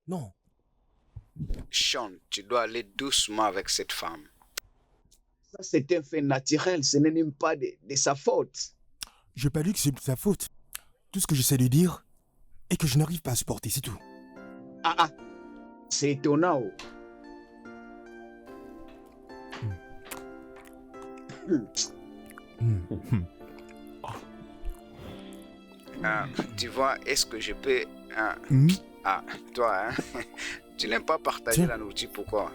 Non. Sean, tu dois aller doucement avec cette femme. Ça, c'est un fait naturel. Ce n'est même pas de sa faute. Je n'ai pas dit que c'est de sa faute. Tout ce que j'essaie de dire est que je n'arrive pas à supporter, c'est tout. Ah, c'est étonnant. Tu vois, est-ce que je peux... Ah, toi, hein? Tu n'aimes pas partager Tiens. la nourriture, pourquoi?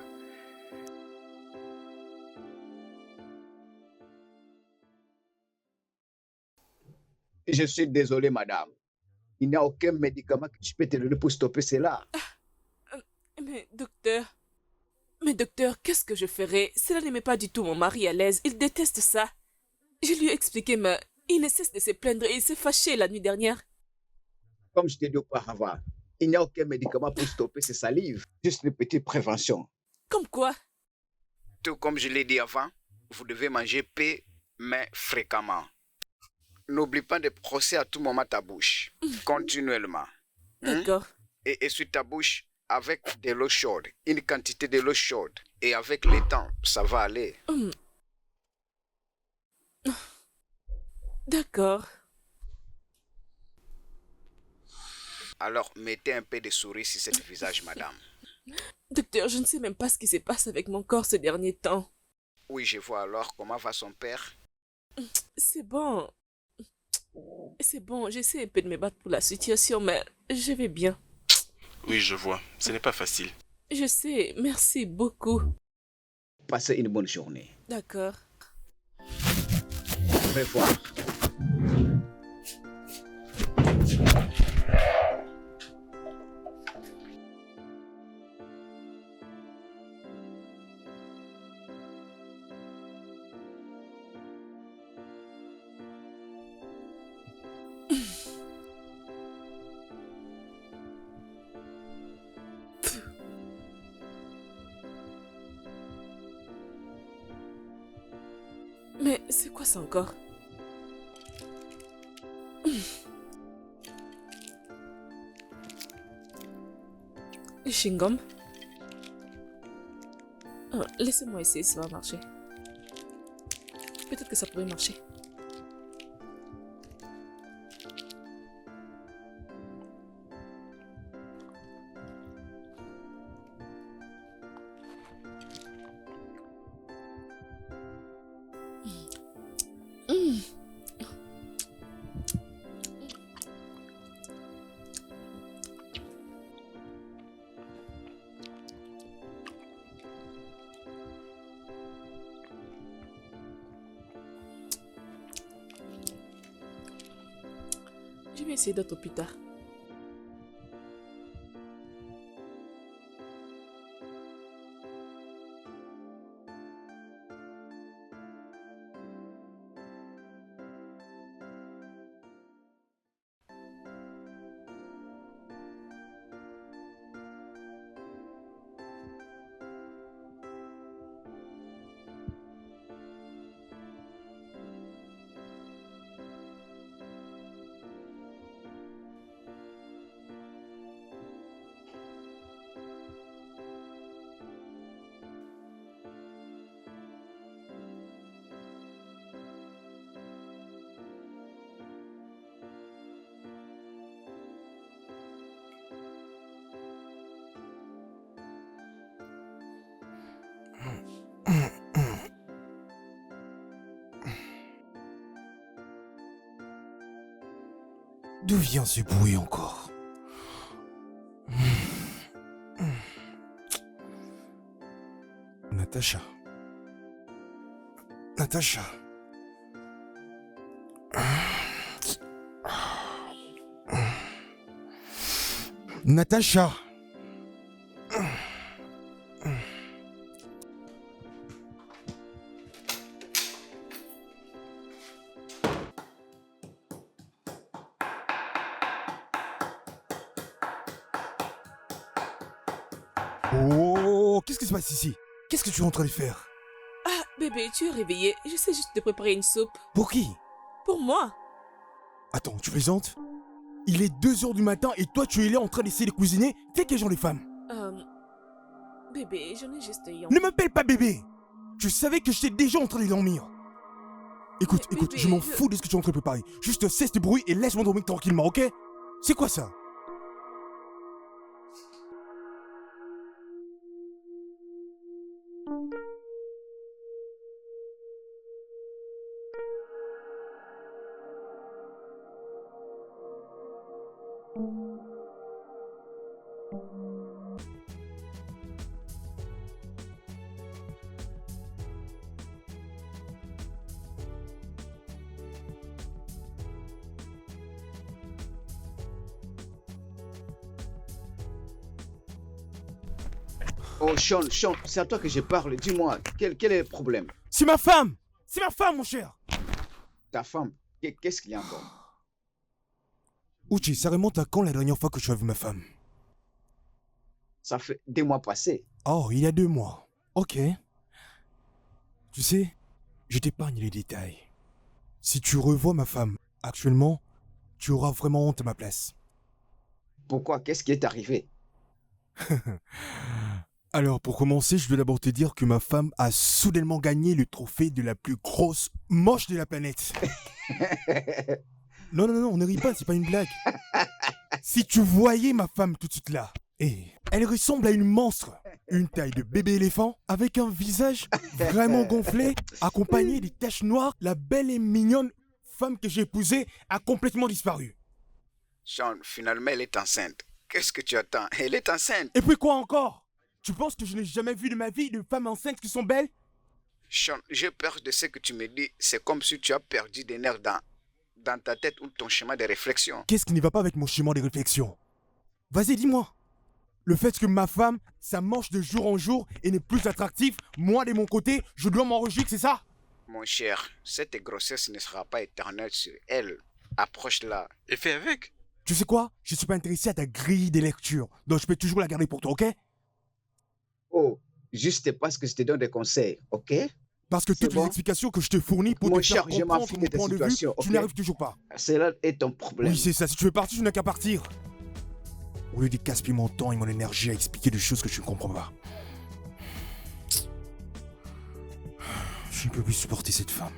Je suis désolé, madame. Il n'y a aucun médicament que je peux te donner pour stopper cela. Mais docteur, qu'est-ce que je ferais? Cela ne met pas du tout mon mari à l'aise. Il déteste ça. Je lui ai expliqué, mais il ne cesse de se plaindre et il s'est fâché la nuit dernière. Comme je t'ai dit auparavant, il n'y a aucun médicament pour stopper ces salives. Juste une petite prévention. Comme quoi? Tout comme je l'ai dit avant, vous devez manger paix, mais fréquemment. N'oublie pas de brosser à tout moment ta bouche, continuellement. D'accord. Et essuie ta bouche avec de l'eau chaude, une quantité de l'eau chaude. Et avec le temps, ça va aller. D'accord. Alors, mettez un peu de souris sur ce visage, madame. Docteur, je ne sais même pas ce qui se passe avec mon corps ces derniers temps. Oui, je vois alors comment va son père. C'est bon. C'est bon, j'essaie un peu de me battre pour la situation, mais je vais bien. Oui, je vois. Ce n'est pas facile. Je sais, merci beaucoup. Passez une bonne journée. D'accord. Au revoir. Mais c'est quoi ça encore? Le chewing-gum? Oh, laissez-moi essayer, ça va marcher. Peut-être que ça pourrait marcher. Je vais essayer d'autres plus tard. D'où vient ce bruit encore? Natacha. Natacha. Natacha. Oh, qu'est-ce qui se passe ici? Qu'est-ce que tu es en train de faire? Ah, bébé, tu es réveillé. J'essaie juste de préparer une soupe. Pour qui? Pour moi. Attends, tu plaisantes? Il est 2 heures du matin et toi tu es là en train d'essayer de cuisiner? T'es quel genre de femme? Bébé, j'en ai juste eu. Ne m'appelle pas bébé! Tu savais que j'étais déjà en train de dormir. Écoute, Mais écoute, bébé, je m'en je- fous de ce que tu es en train de préparer. Juste cesse de bruit et laisse-moi dormir tranquillement, ok? C'est quoi ça? Oh, Sean, Sean, c'est à toi que je parle. Dis-moi, quel est le problème? C'est ma femme! C'est ma femme, mon cher! Ta femme, qu'est-ce qu'il y a encore? Uchi, ça remonte à quand la dernière fois que tu as vu ma femme? Ça fait 2 mois passés. Oh, il y a 2 mois. Ok. Tu sais, je t'épargne les détails. Si tu revois ma femme actuellement, tu auras vraiment honte à ma place. Pourquoi? Qu'est-ce qui est arrivé? Alors, pour commencer, je dois d'abord te dire que ma femme a soudainement gagné le trophée de la plus grosse moche de la planète. Non, non, non, ne ris pas, c'est pas une blague. Si tu voyais ma femme tout de suite là, elle ressemble à une monstre. Une taille de bébé éléphant, avec un visage vraiment gonflé, accompagné des taches noires, la belle et mignonne femme que j'ai épousée a complètement disparu. Sean, finalement, elle est enceinte. Qu'est-ce que tu attends? Elle est enceinte. Et puis quoi encore? Tu penses que je n'ai jamais vu de ma vie de femmes enceintes qui sont belles? Sean, j'ai peur de ce que tu me dis. C'est comme si tu as perdu des nerfs dans ta tête ou ton schéma de réflexion. Qu'est-ce qui ne va pas avec mon schéma de réflexion? Vas-y, dis-moi. Le fait que ma femme, ça mange de jour en jour et n'est plus attractive, moi de mon côté, je dois m'en réjouir, c'est ça? Mon cher, cette grossesse ne sera pas éternelle sur elle. Approche-la. Et fais avec. Tu sais quoi? Je suis pas intéressé à ta grille des lectures, donc je peux toujours la garder pour toi, ok? Oh, juste parce que je te donne des conseils, ok? Parce que C'est toutes bon? les explications que je te fournis pour Mon te faire cher, je m'en comprendre fous mon de ta point de vue, situation, tu ok? n'y arrives toujours pas. Cela est ton problème. Oui, c'est ça. Si tu veux partir, tu n'as qu'à partir. Au lieu de gaspiller mon temps et mon énergie à expliquer des choses que tu ne comprends pas. Je ne peux plus supporter cette femme.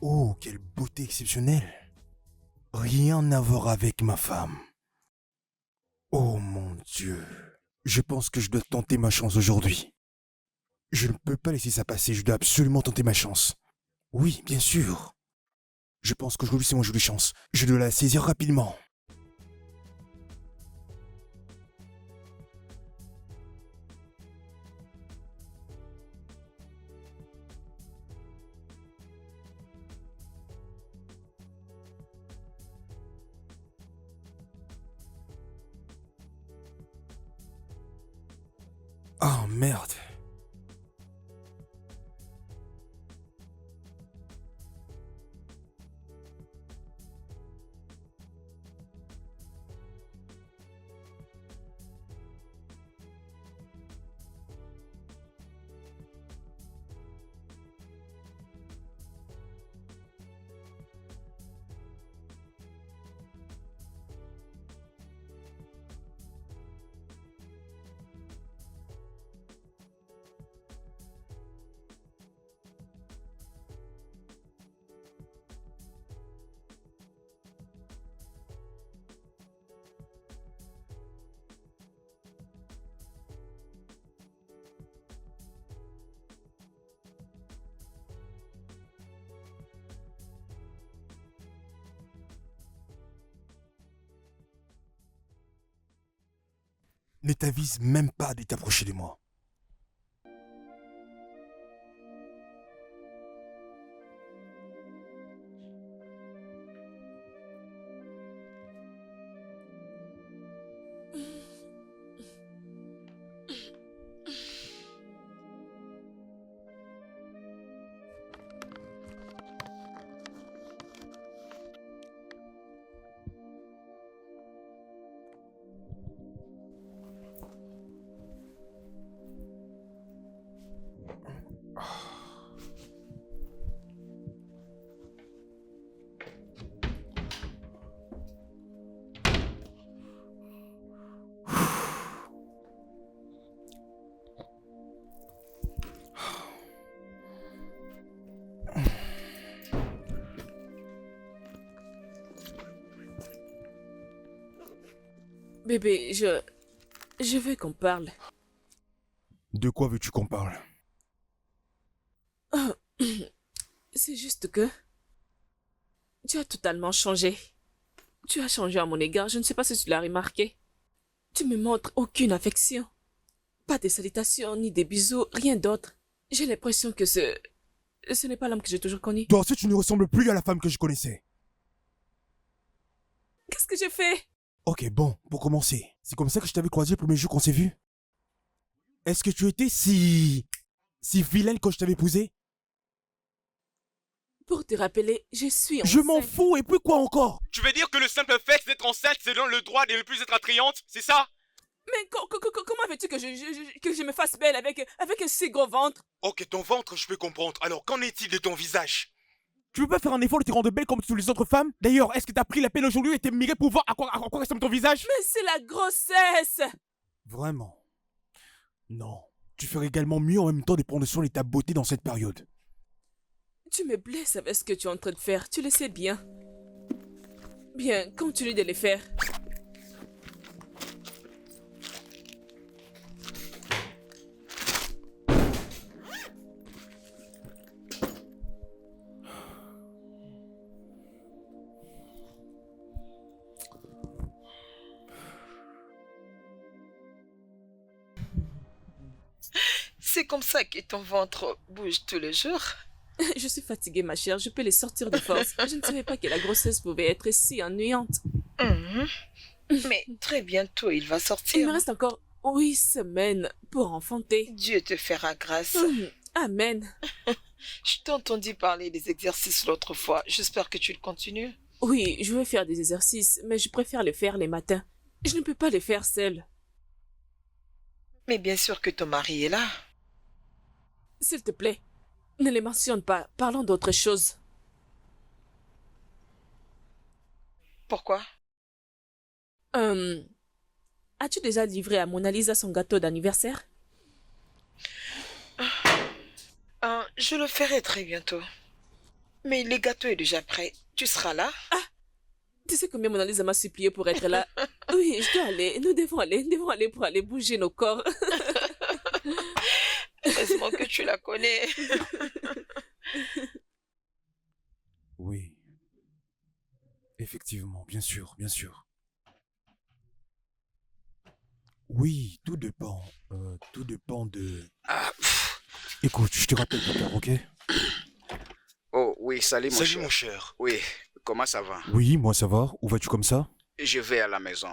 Oh, quelle beauté exceptionnelle. Rien à voir avec ma femme. Oh mon Dieu. Je pense que je dois tenter ma chance aujourd'hui. Je ne peux pas laisser ça passer, je dois absolument tenter ma chance. Oui, bien sûr. Je pense qu'aujourd'hui c'est mon jour de chance. Je dois la saisir rapidement. Oh merde. Ne t'avise même pas de t'approcher de moi. Bébé, je veux qu'on parle. De quoi veux-tu qu'on parle? Oh, c'est juste que tu as totalement changé. Tu as changé à mon égard, je ne sais pas si tu l'as remarqué. Tu me montres aucune affection. Pas de salutations, ni des bisous, rien d'autre. J'ai l'impression que ce n'est pas l'homme que j'ai toujours connu. Toi aussi, tu ne ressembles plus à la femme que je connaissais. Qu'est-ce que j'ai fait? Ok, bon, pour commencer, c'est comme ça que je t'avais croisé le premier jour qu'on s'est vu? Est-ce que tu étais si vilaine quand je t'avais épousé? Pour te rappeler, je suis enceinte. Je m'en fous, et puis quoi encore? Tu veux dire que le simple fait d'être enceinte, c'est dans le droit de ne plus être attrayante, c'est ça? Mais comment veux-tu que je me fasse belle avec un si gros ventre? Ok, ton ventre, je peux comprendre. Alors, qu'en est-il de ton visage? Tu veux pas faire un effort de te rendre belle comme toutes les autres femmes? D'ailleurs, est-ce que t'as pris la peine aujourd'hui et t'es miré pour voir à quoi ressemble ton visage? Mais c'est la grossesse! Vraiment? Non. Tu ferais également mieux en même temps de prendre soin de ta beauté dans cette période. Tu me blesses avec ce que tu es en train de faire, tu le sais bien. Bien, continue de le faire. C'est comme ça que ton ventre bouge tous les jours. Je suis fatiguée, ma chère, je peux les sortir de force. Je ne savais pas que la grossesse pouvait être si ennuyante. Mais très bientôt, il va Il sortir. me reste encore 8 semaines pour enfanter. Dieu te fera grâce. Amen. Je t'ai entendu parler des exercices l'autre fois. J'espère que tu le continues. Oui, je veux faire des exercices, mais je préfère les faire les matins. Je ne peux pas les faire seule. Mais bien sûr que ton mari est là. S'il te plaît, ne les mentionne pas. Parlons d'autre chose. Pourquoi? As-tu déjà livré à Mona Lisa son gâteau d'anniversaire? Je le ferai très bientôt. Mais le gâteau est déjà prêt. Tu seras là? Tu sais combien Mona Lisa m'a supplié pour être là? Oui, je dois aller. Nous devons aller pour aller bouger nos corps. Heureusement que tu la connais. Oui. Effectivement, bien sûr, bien sûr. Oui, tout dépend. Tout dépend de... Écoute, je te rappelle plus tard, ok? Oh oui, salut mon Salut cher. mon cher. Oui, comment ça va? Oui, moi ça va. Où vas-tu comme ça? Je vais à la maison.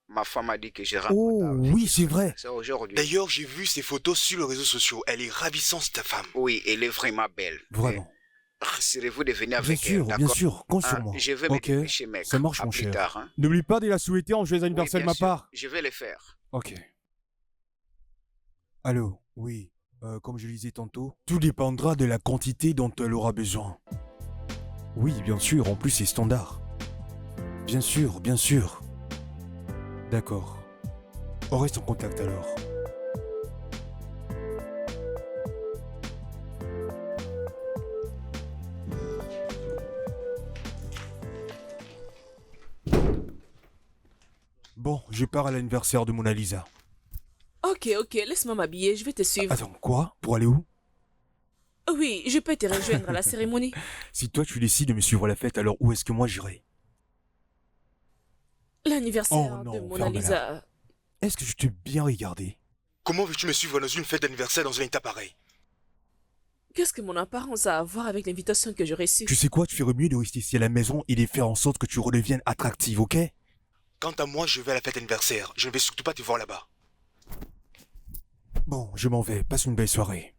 Ma femme a dit que je rentre Oh, tard. oui, c'est vrai. C'est aujourd'hui. D'ailleurs, j'ai vu ses photos sur les réseaux sociaux. Elle est ravissante, ta femme. Oui, elle est vraiment belle. Vraiment. Rassurez-vous de venir Bien avec sûr, elle, bien d'accord? sûr. Compte sur Ah, moi. je vais me Ok, dépêcher, mec. ça marche, À mon plus cher. tard, hein. N'oublie pas de la souhaiter en joyeux Oui, anniversaire de bien ma sûr. part. Je vais le faire. Ok. Allô, oui. Comme je le disais tantôt, tout dépendra de la quantité dont elle aura besoin. Oui, bien sûr, en plus c'est standard. Bien sûr, bien sûr. D'accord. On reste en contact alors. Bon, je pars à l'anniversaire de Mona Lisa. Ok, laisse-moi m'habiller, je vais te suivre. Attends, quoi? Pour aller où? Oui, je peux te rejoindre à la cérémonie. Si toi tu décides de me suivre à la fête, alors où est-ce que moi j'irai? L'anniversaire Oh non, de Mona ferme-la. Lisa. Est-ce que je t'ai bien regardé? Comment veux-tu me suivre dans une fête d'anniversaire dans un état pareil? Qu'est-ce que mon apparence a à voir avec l'invitation que j'ai reçue? Tu sais quoi, tu ferais mieux de rester ici à la maison et de faire en sorte que tu redeviennes attractive, ok? Quant à moi, je vais à la fête d'anniversaire. Je ne vais surtout pas te voir là-bas. Bon, je m'en vais, passe une belle soirée.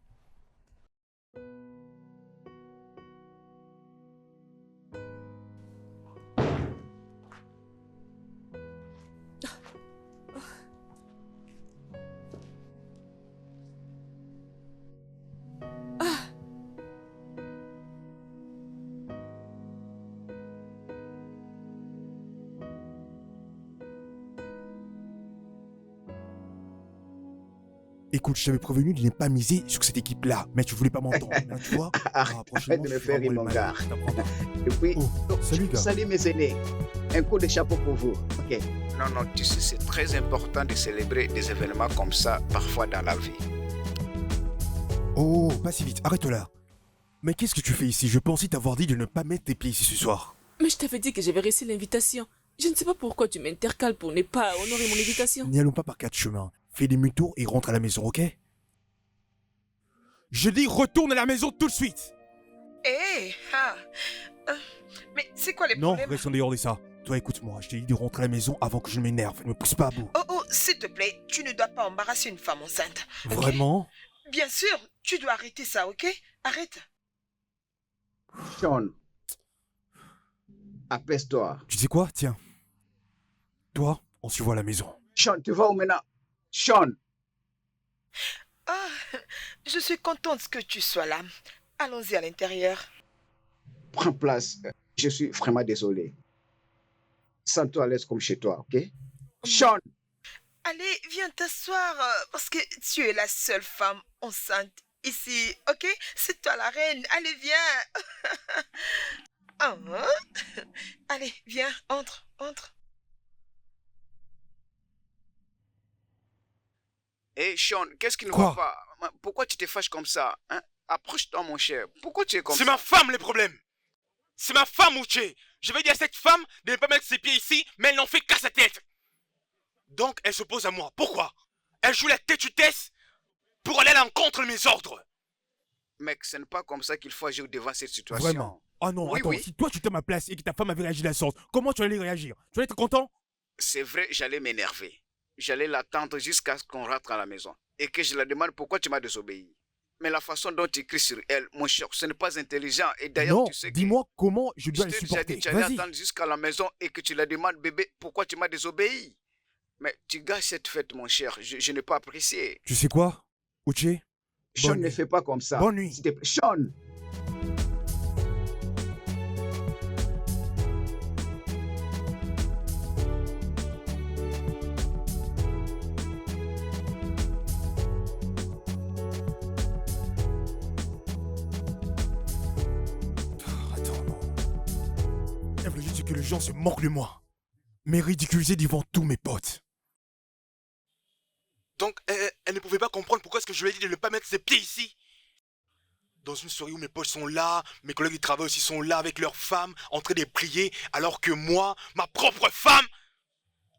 Écoute, je t'avais prévenu de ne pas miser sur cette équipe-là, mais tu voulais pas m'entendre, hein, tu vois. Arrête de me faire rire, mon gars. Et puis, salut, gars. Salut mes aînés. Un coup de chapeau pour vous. Ok. Non, tu sais, c'est très important de célébrer des événements comme ça, parfois dans la vie. Oh, pas si vite, arrête là. Mais qu'est-ce que tu fais ici? Je pensais t'avoir dit de ne pas mettre tes pieds ici ce soir. Mais je t'avais dit que j'avais reçu l'invitation. Je ne sais pas pourquoi tu m'intercales pour ne pas honorer mon invitation. N'y allons pas par 4 chemins. Fais demi-tour et rentre à la maison, ok? Je dis retourne à la maison tout de suite. Mais c'est quoi les Non, problèmes? reste en dehors de ça. Toi, écoute-moi, je t'ai dit de rentrer à la maison avant que je ne m'énerve. Ne me pousse pas à bout. Oh, s'il te plaît, tu ne dois pas embarrasser une femme enceinte. Ok? Vraiment? Bien sûr, tu dois arrêter ça, ok? Arrête. Sean, apaise-toi. Tu sais quoi? Tiens. Toi, on se voit à la maison. Sean, tu vas où maintenant? Sean! Ah, je suis contente que tu sois là. Allons-y à l'intérieur. Prends place. Je suis vraiment désolé. Sens-toi à l'aise comme chez toi, ok? Sean! Allez, viens t'asseoir parce que tu es la seule femme enceinte ici, ok? C'est toi la reine. Allez, viens. Ah, hein? Allez, viens, entre. Hé, Sean, qu'est-ce qui ne Quoi? va pas? Pourquoi tu te fâches comme ça, hein? Approche-toi, mon cher. Pourquoi tu es comme ça? C'est ma femme le problème. C'est ma femme, Uche. Je vais dire à cette femme de ne pas mettre ses pieds ici, mais elle n'en fait qu'à sa tête. Donc elle s'oppose à moi. Pourquoi? Elle joue la têtutesse pour aller à l'encontre de mes ordres. Mec, ce n'est pas comme ça qu'il faut agir devant cette situation. Vraiment? Oh non, Oui, attends, oui. si toi tu étais à ma place et que ta femme avait réagi de la sorte, comment tu allais réagir? Tu allais être content? C'est vrai, j'allais m'énerver. J'allais l'attendre jusqu'à ce qu'on rentre à la maison. Et que je la demande pourquoi tu m'as désobéi. Mais la façon dont tu cries sur elle, mon cher, ce n'est pas intelligent. Et d'ailleurs, Non, tu sais que... dis-moi comment je dois Je le t'ai déjà dit, supporter. tu allais Vas-y. attendre jusqu'à la maison et que tu la demandes, bébé, pourquoi tu m'as désobéi. Mais tu gâches cette fête, mon cher. Je n'ai pas apprécié. Tu sais quoi, Uche? Sean, Bonne ne nuit. fais pas comme ça. Bonne nuit. S'il te plaît. Sean! Attends, non. Elle voulait juste que les gens se moquent de moi. Mais ridiculisé devant tous mes potes. Donc elle ne pouvait pas comprendre pourquoi est-ce que je lui ai dit de ne pas mettre ses pieds ici. Dans une soirée où mes potes sont là, mes collègues de travail aussi sont là avec leurs femmes, en train de prier, alors que moi, ma propre femme,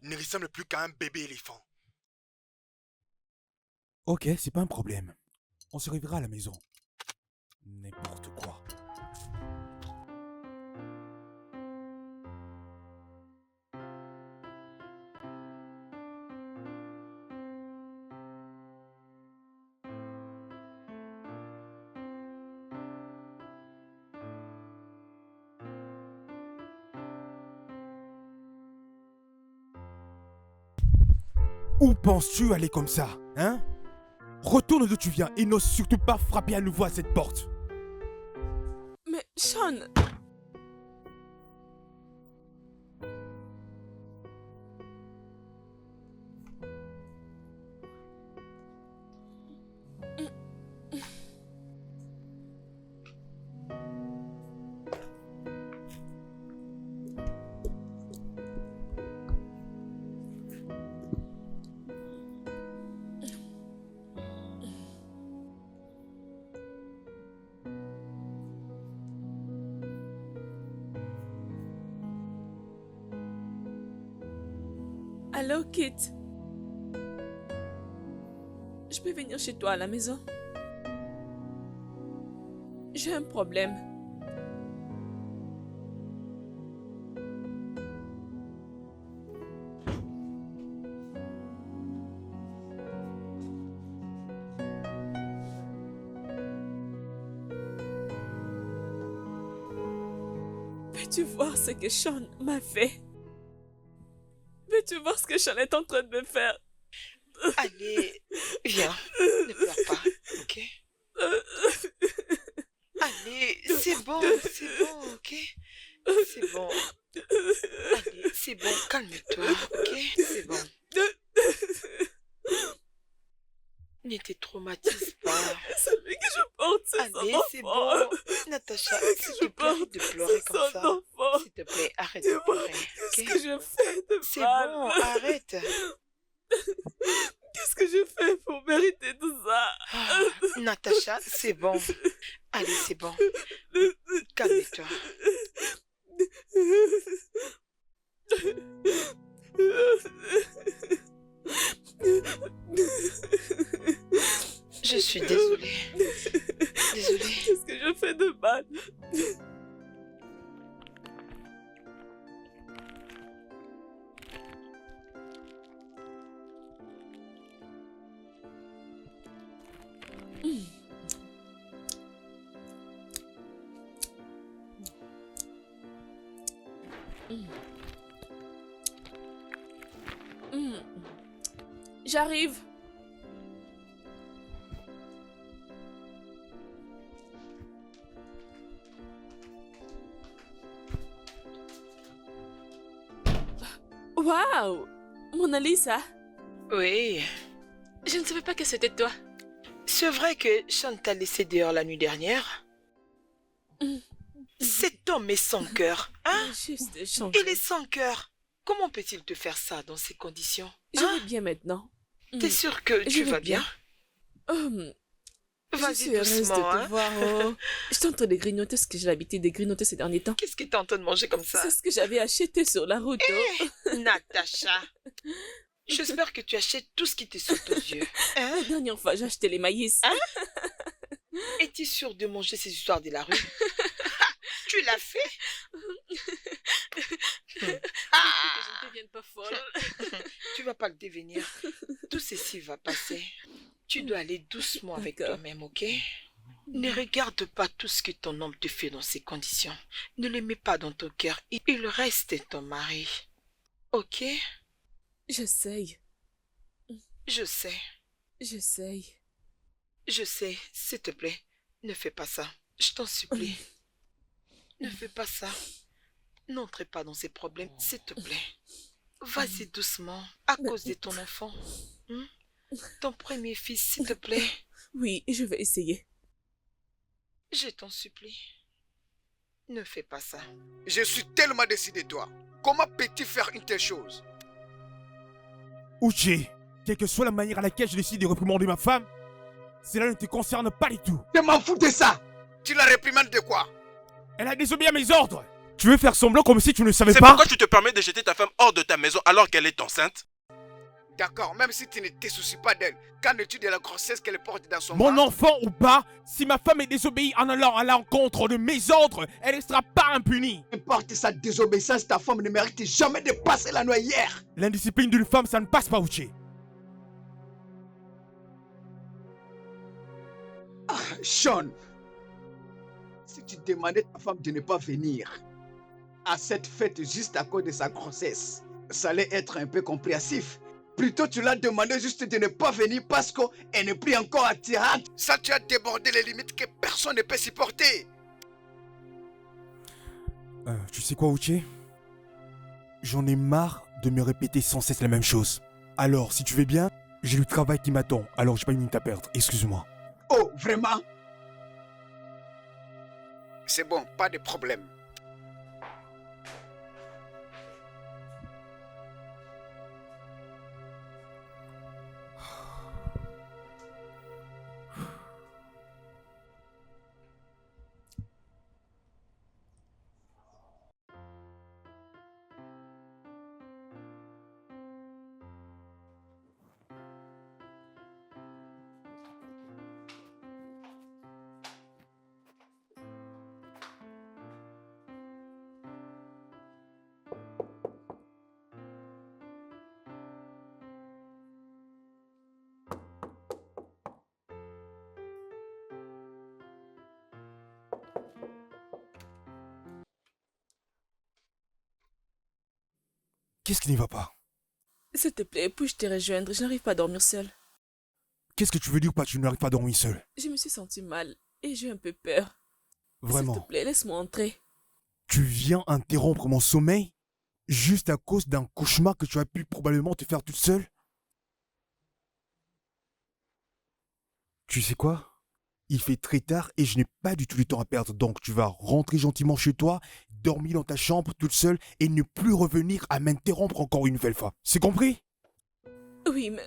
ne ressemble plus qu'à un bébé éléphant. Ok, c'est pas un problème. On se reverra à la maison. N'importe quoi. Où penses-tu aller comme ça, hein? Retourne d'où tu viens et n'ose surtout pas frapper à nouveau à cette porte. Mais Sean, allô Kit. Je peux venir chez toi à la maison? J'ai un problème. Peux-tu voir ce que Sean m'a fait? Peux-tu voir ce que Sean est en train de me faire? Allez, viens. Ne pleure pas, ok? Allez, c'est bon, ok? C'est bon. Allez, c'est bon, calme-toi, ok? C'est bon. Ne te traumatise pas. Celui que je porte, c'est son Allez, c'est enfant. bon. Natacha, Celui que s'il je te plaît, arrête porte, de pleurer c'est comme son ça. enfant. S'il te plaît, arrête de Dis-moi, pleurer. qu'est-ce Ok? que je fais de C'est mal? bon, arrête. Qu'est-ce que je fais pour mériter tout ça? Ah, Natacha, c'est bon. Allez, c'est bon. Calme-toi. Je suis désolée. Désolée. Qu'est-ce que je fais de mal? J'arrive. Waouh! Mon Alissa, Oui. Je ne savais pas que c'était toi. C'est vrai que Sean t'a laissé dehors la nuit dernière? Cet homme est sans cœur, hein? juste changer. Il est sans cœur. Comment peut-il te faire ça dans ces conditions? Je vais bien maintenant. T'es sûr que Je tu vais vas bien? Je Vas-y suis heureuse de doucement, te hein? voir. Oh. J'étais en train de grignoter ce que j'ai l'habitude de grignoter ces derniers temps. Qu'est-ce que t'es en train de manger comme ça? C'est ce que j'avais acheté sur la route. Oh. Natacha, j'espère que tu achètes tout ce qui te saute aux yeux. Hein? La dernière fois, j'ai acheté les maïs. Es-tu sûr de manger ces histoires de la rue? Tu l'as fait? Que je ne devienne pas folle. Tu vas pas le devenir. Tout ceci va passer. Tu dois aller doucement avec D'accord. toi-même, ok? Ne regarde pas tout ce que ton homme te fait dans ces conditions. Ne le mets pas dans ton cœur. Il reste ton mari. Ok? J'essaye. Je sais. J'essaye. Je sais. S'il te plaît, ne fais pas ça. Je t'en supplie. Ne fais pas ça. N'entre pas dans ces problèmes, s'il te plaît. Vas-y doucement, à cause de ton enfant. Hein? Ton premier fils, s'il te plaît. Oui, je vais essayer. Je t'en supplie. Ne fais pas ça. Je suis tellement décidé, toi. Comment peux-tu faire une telle chose? Uche, quelle que soit la manière à laquelle je décide de réprimander ma femme, cela ne te concerne pas du tout. Je m'en fous de ça. Tu la réprimandes de quoi? Elle a désobéi à mes ordres. Tu veux faire semblant comme si tu ne savais C'est pas? pourquoi tu te permets de jeter ta femme hors de ta maison alors qu'elle est enceinte? D'accord, même si tu ne te soucies pas d'elle, qu'en es-tu de la grossesse qu'elle porte dans son Mon ventre? enfant ou pas, si ma femme est désobéie en allant à l'encontre de mes ordres, elle ne sera pas impunie. Importe sa désobéissance, ta femme ne mérite jamais de passer la noyère. L'indiscipline d'une femme, ça ne passe pas, Uche. Sean, si tu demandais à ta femme de ne pas venir à cette fête juste à cause de sa grossesse, ça allait être un peu compréhensif. Plutôt tu l'as demandé juste de ne pas venir parce qu'elle n'est plus encore attirante. Ça, tu as débordé les limites que personne ne peut supporter. Tu sais quoi, Uche? J'en ai marre de me répéter sans cesse la même chose. Alors, si tu veux bien, j'ai du travail qui m'attend, alors j'ai pas une minute à perdre, excuse-moi. Oh, vraiment? C'est bon, pas de problème. Qu'est-ce qui n'y va pas? S'il te plaît, puis-je te rejoindre? Je n'arrive pas à dormir seule. Qu'est-ce que tu veux dire par tu n'arrives pas à dormir seul? Je me suis sentie mal et j'ai un peu peur. S'il te Vraiment? plaît, laisse-moi entrer. Tu viens interrompre mon sommeil juste à cause d'un cauchemar que tu as pu probablement te faire toute seule? Tu sais quoi? Il fait très tard et je n'ai pas du tout du temps à perdre. Donc tu vas rentrer gentiment chez toi, dormir dans ta chambre toute seule et ne plus revenir à m'interrompre encore une nouvelle fois. C'est compris? Oui, mais...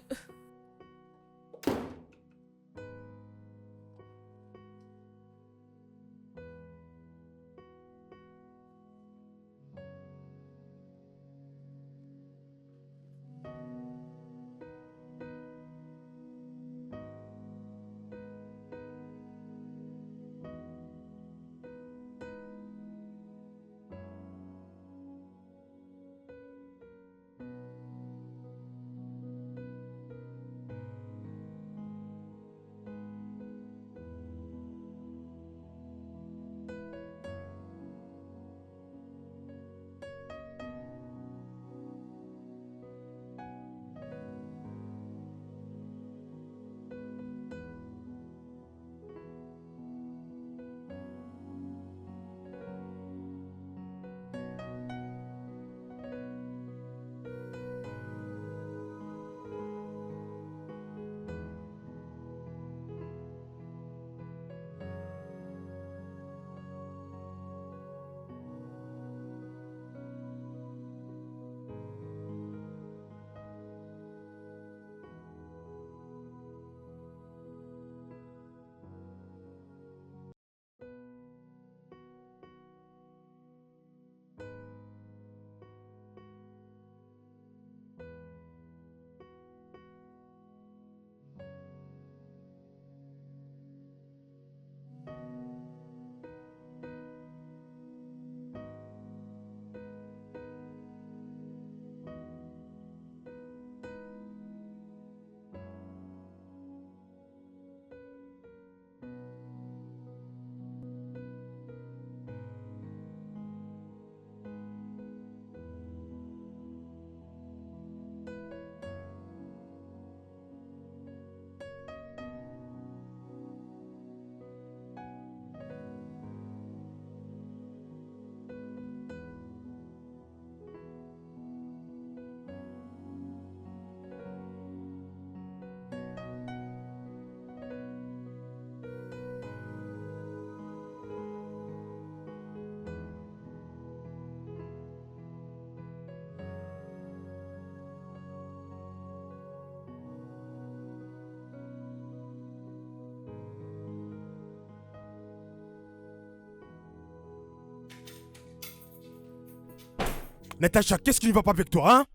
Natacha, qu'est-ce qui ne va pas avec toi, hein?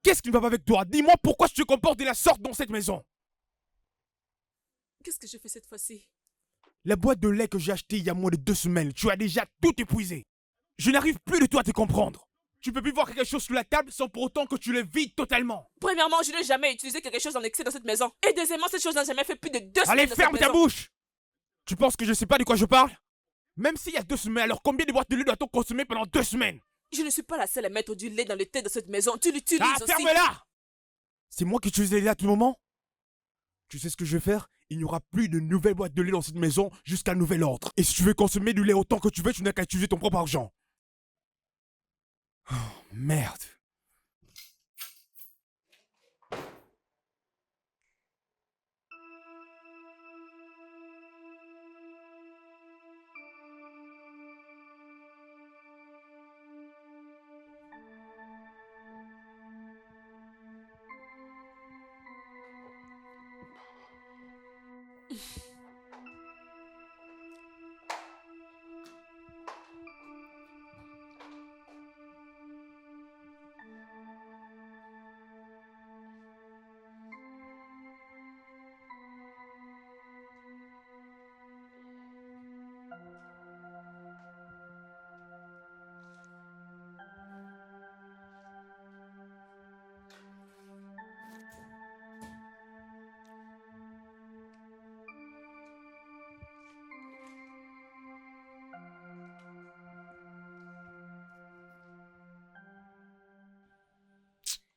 Qu'est-ce qui ne va pas avec toi? Dis-moi pourquoi tu te comportes de la sorte dans cette maison. Qu'est-ce que je fais cette fois-ci? La boîte de lait que j'ai achetée il y a moins de 2 semaines, tu as déjà tout épuisé. Je n'arrive plus de toi à te comprendre. Tu peux plus voir quelque chose sous la table sans pour autant que tu le vides totalement. Premièrement, je n'ai jamais utilisé quelque chose en excès dans cette maison. Et deuxièmement, cette chose n'a jamais fait plus de 2 semaines Allez, dans ferme cette ta maison. bouche! Tu penses que je sais pas de quoi je parle? Même s'il y a 2 semaines, alors combien de boîtes de lait doit-on consommer pendant 2 semaines? Je ne suis pas la seule à mettre du lait dans le thé de cette maison. Tu l'utilises Ah, aussi. ferme-la! C'est moi qui utilise les lait à tout moment? Tu sais ce que je vais faire? Il n'y aura plus de nouvelles boîtes de lait dans cette maison jusqu'à nouvel ordre. Et si tu veux consommer du lait autant que tu veux, tu n'as qu'à utiliser ton propre argent. Oh, merde.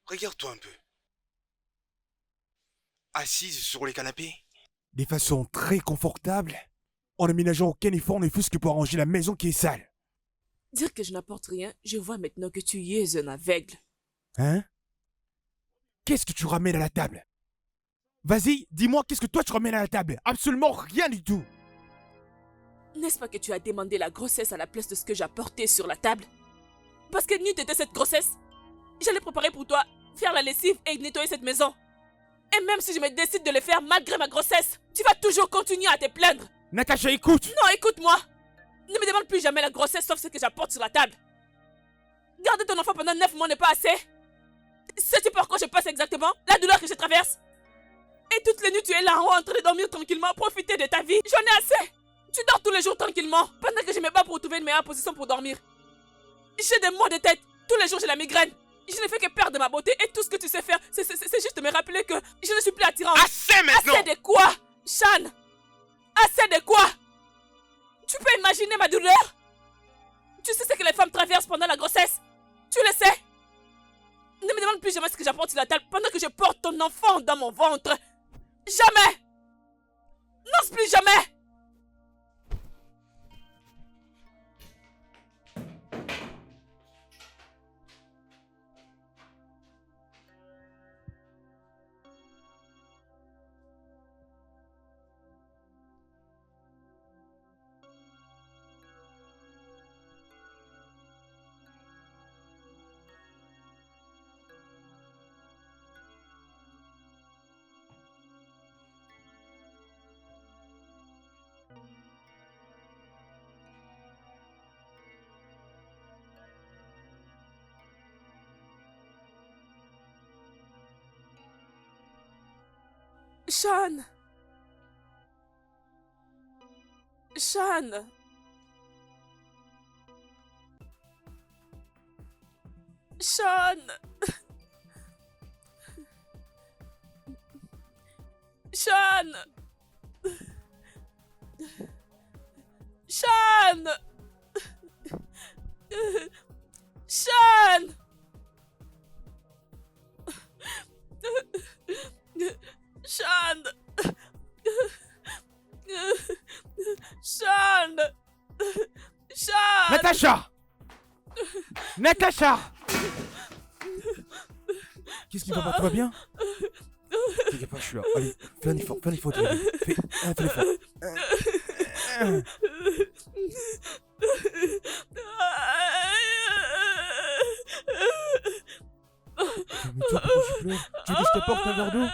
Regarde-toi un peu. Assise sur les canapés. De façon très confortable, en ne ménageant aucun effort ne fût-ce que pour arranger la maison qui est sale. Dire que je n'apporte rien, je vois maintenant que tu es un aveugle. Hein? Qu'est-ce que tu ramènes à la table? Vas-y, dis-moi qu'est-ce que toi tu ramènes à la table. Absolument rien du tout. N'est-ce pas que tu as demandé la grossesse à la place de ce que j'ai apporté sur la table? Parce que nulle était cette grossesse. J'allais préparer pour toi, faire la lessive et nettoyer cette maison. Et même si je me décide de le faire malgré ma grossesse, tu vas toujours continuer à te plaindre. Natacha, écoute. Non, écoute-moi. Ne me demande plus jamais la grossesse sauf ce que j'apporte sur la table. Garder ton enfant pendant 9 mois n'est pas assez. Sais-tu par quoi je passe exactement? La douleur que je traverse. Et toutes les nuits tu es là en haut en train de dormir tranquillement, profiter de ta vie. J'en ai assez. Tu dors tous les jours tranquillement, pendant que je me bats pour trouver une meilleure position pour dormir. J'ai des maux de tête. Tous les jours j'ai la migraine. Je ne fais que perdre ma beauté et tout ce que tu sais faire, c'est juste me rappeler que je ne suis plus attirant. Assez maintenant! Assez de quoi, Sean? Assez de quoi? Tu peux imaginer ma douleur? Tu sais ce que les femmes traversent pendant la grossesse? Tu le sais? Ne me demande plus jamais ce que j'apporte sur la table pendant que je porte ton enfant dans mon ventre. Jamais! N'ose plus jamais! Sean! Sean! Sean! Sean! Sean! Sean! Sean! Sean! Sean! Natacha! Natacha! Qu'est-ce qui va pas? Tout va bien? T'inquiète pas, je suis là. Allez, fais un effort, fais l'effort. Mais toi, pourquoi tu pleures? Tu veux que je t'apporte un verre d'eau?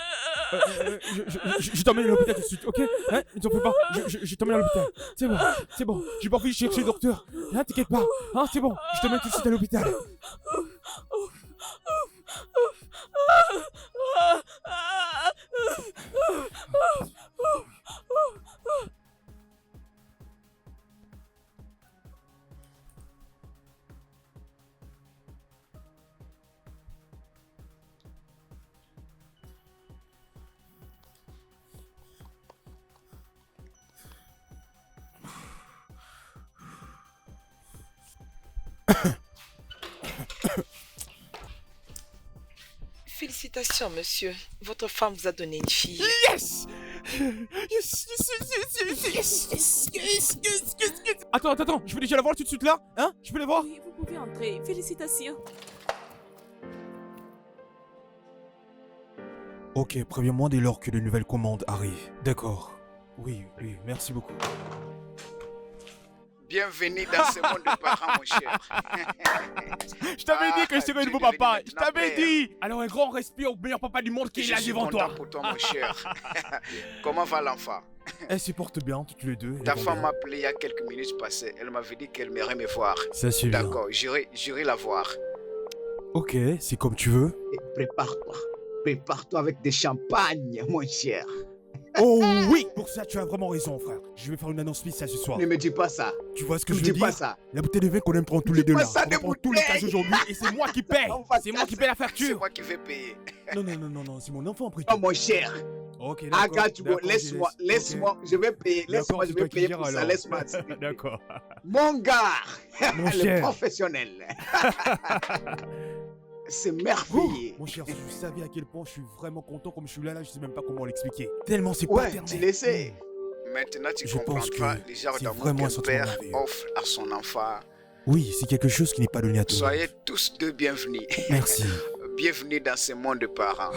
Je t'emmène à l'hôpital tout de suite, ok? Hein? Ne t'en fais pas, je t'emmène à l'hôpital. C'est bon, j'ai pas envie de chercher le docteur. Hein, t'inquiète pas, hein, c'est bon, je t'emmène tout de suite à l'hôpital. Félicitations, monsieur. Votre femme vous a donné une fille. Yes! Attends, je peux déjà la voir tout de suite là? Hein? Je peux la voir? Oui, vous pouvez entrer. Félicitations. Ok, préviens-moi dès lors que de nouvelles commandes arrivent. D'accord. Oui, merci beaucoup. Bienvenue dans ce monde de parents, mon cher. Je t'avais dit que je serais un nouveau papa. Je t'avais père. dit. Alors un grand respect au meilleur papa du monde qui est Je là suis devant content toi. pour toi, mon cher. Comment va l'enfant? Elle se porte bien, toutes les deux. Ta femme m'a appelé il y a quelques minutes passées. Elle m'avait dit qu'elle aimerait me voir. Ça c'est bien. D'accord, j'irai la voir. Ok, c'est comme tu veux. Et prépare-toi. Prépare-toi avec des champagnes, mon cher. Oh oui, pour ça tu as vraiment raison, frère. Je vais faire une annonce spéciale ce soir. Ne me dis pas ça. Tu vois ce que Ne je me veux dis pas dire? ça. La bouteille de vin qu'on aime prendre tous les deux pas là. ça, On des va prendre tous les bouteilles. cases aujourd'hui et c'est moi qui paye. On va C'est moi qui paye la C'est facture. moi qui vais payer. Non, c'est mon enfant après Oh, tout. mon cher. Ok, d'accord. Agathe, laisse-moi. Laisse-moi. Je vais payer. Laisse-moi, je vais payer pour ça. Laisse-moi. s'il te plaît. D'accord. Mon gars. Mon Le cher. professionnel. C'est merveilleux. Mon cher, si je savais à quel point je suis vraiment content comme je suis là, je sais même pas comment l'expliquer. Tellement c'est Ouais, paternel. tu le sais. Maintenant, tu Je pense comprendras que les genres c'est d'amour vraiment un qu'un sentiment père merveilleux. offre à son enfant. Oui, c'est quelque chose qui n'est pas donné à tout le monde. Soyez tous deux bienvenus. Merci. Bienvenue dans ce monde de parents.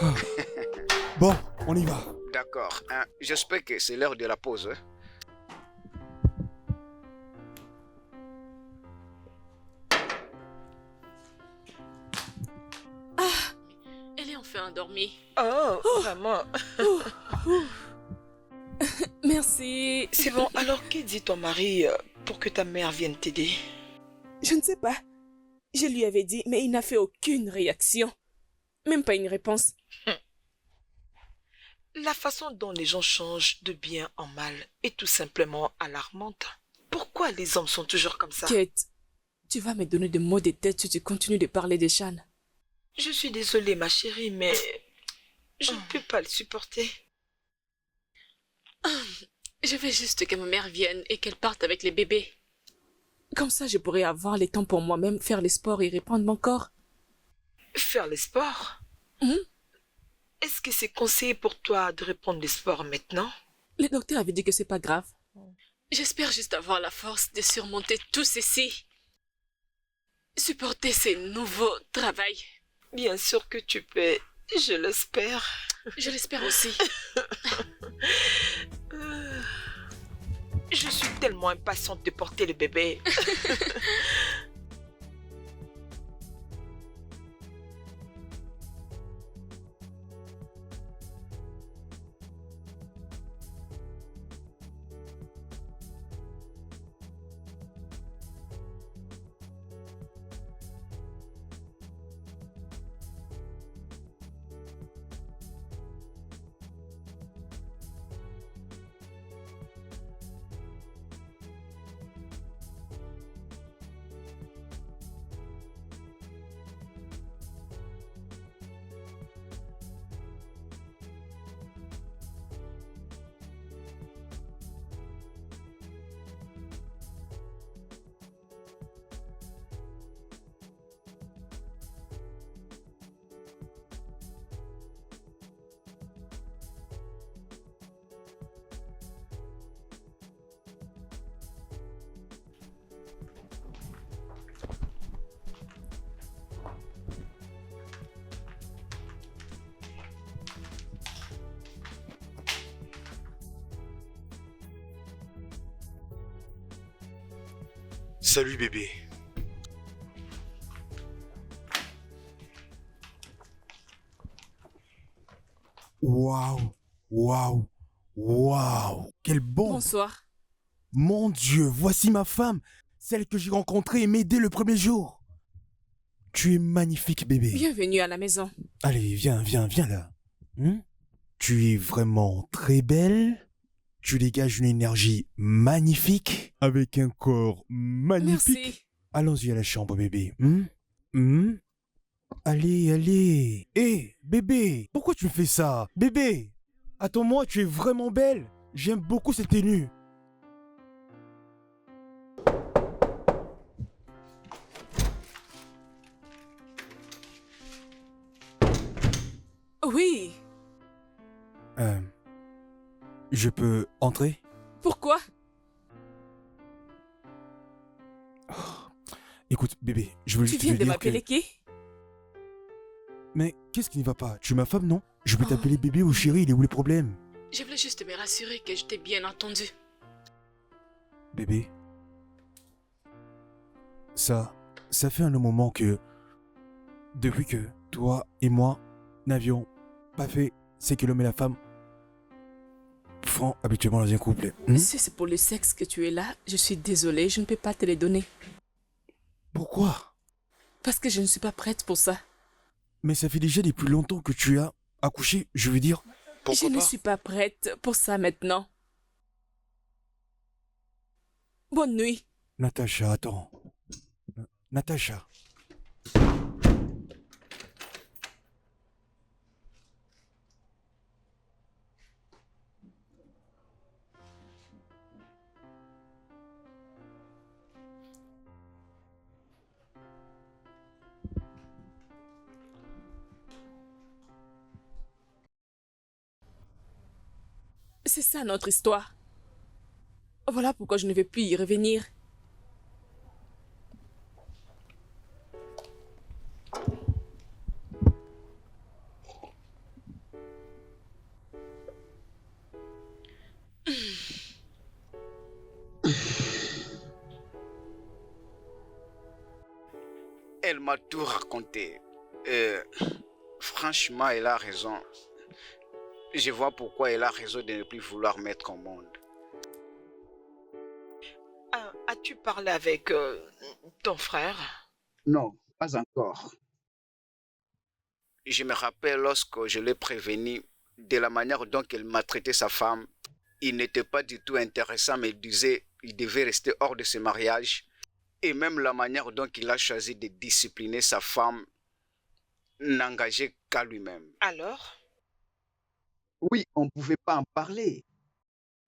Bon, on y va. D'accord. Hein, j'espère que c'est l'heure de la pause. Hein. Elle est enfin endormie. Oh, vraiment. Merci. C'est bon, alors que dit ton mari pour que ta mère vienne t'aider? Je ne sais pas. Je lui avais dit, mais il n'a fait aucune réaction. Même pas une réponse. La façon dont les gens changent de bien en mal est tout simplement alarmante. Pourquoi les hommes sont toujours comme ça? Kate, tu vas me donner des mots de tête si tu continues de parler de Shan. Je suis désolée, ma chérie, mais je ne peux pas le supporter. Je veux juste que ma mère vienne et qu'elle parte avec les bébés. Comme ça, je pourrais avoir le temps pour moi-même, faire le sport et reprendre mon corps. Faire le sport? Est-ce que c'est conseillé pour toi de reprendre le sport maintenant? Le docteur avait dit que c'est pas grave. J'espère juste avoir la force de surmonter tout ceci. Supporter ces nouveaux travails. Bien sûr que tu peux, je l'espère. Je l'espère aussi. Je suis tellement impatiente de porter le bébé. Salut bébé. Waouh, waouh, waouh, quelle bombe! Bonsoir. Mon Dieu, voici ma femme, celle que j'ai rencontrée et m'aider le premier jour. Tu es magnifique, bébé. Bienvenue à la maison. Allez, viens, viens, viens là. Tu es vraiment très belle. Tu dégages une énergie magnifique, avec un corps magnifique. Merci. Allons-y à la chambre, bébé. Allez, allez. Hé, bébé, pourquoi tu me fais ça? Bébé, attends-moi, tu es vraiment belle. J'aime beaucoup cette tenue. Oui. Je peux entrer? Pourquoi? Écoute, bébé, je veux Tu juste te viens de dire m'appeler que... qui? Mais qu'est-ce qui ne va pas? Tu es ma femme, non? Je peux Oh. t'appeler bébé ou chérie, il est où le problème? Je voulais juste me rassurer que je t'ai bien entendu. Bébé, ça fait un long moment que... Depuis que toi et moi n'avions pas fait ce que l'homme et la femme font habituellement dans un couple. Si c'est pour le sexe que tu es là, je suis désolée, je ne peux pas te les donner. Pourquoi? Parce que je ne suis pas prête pour ça. Mais ça fait déjà depuis longtemps que tu as accouché, je veux dire. Je ne suis pas prête pour ça maintenant. Bonne nuit. Natacha, attends. Natacha. C'est ça notre histoire. Voilà pourquoi je ne vais plus y revenir. Elle m'a tout raconté. Franchement, elle a raison. Je vois pourquoi elle a raison de ne plus vouloir mettre au monde. As-tu parlé avec ton frère? Non, pas encore. Je me rappelle lorsque je l'ai prévenu de la manière dont elle m'a traité sa femme. Il n'était pas du tout intéressant, mais il disait qu'il devait rester hors de ce mariage. Et même la manière dont il a choisi de discipliner sa femme n'engageait qu'à lui-même. Alors? Oui, on ne pouvait pas en parler.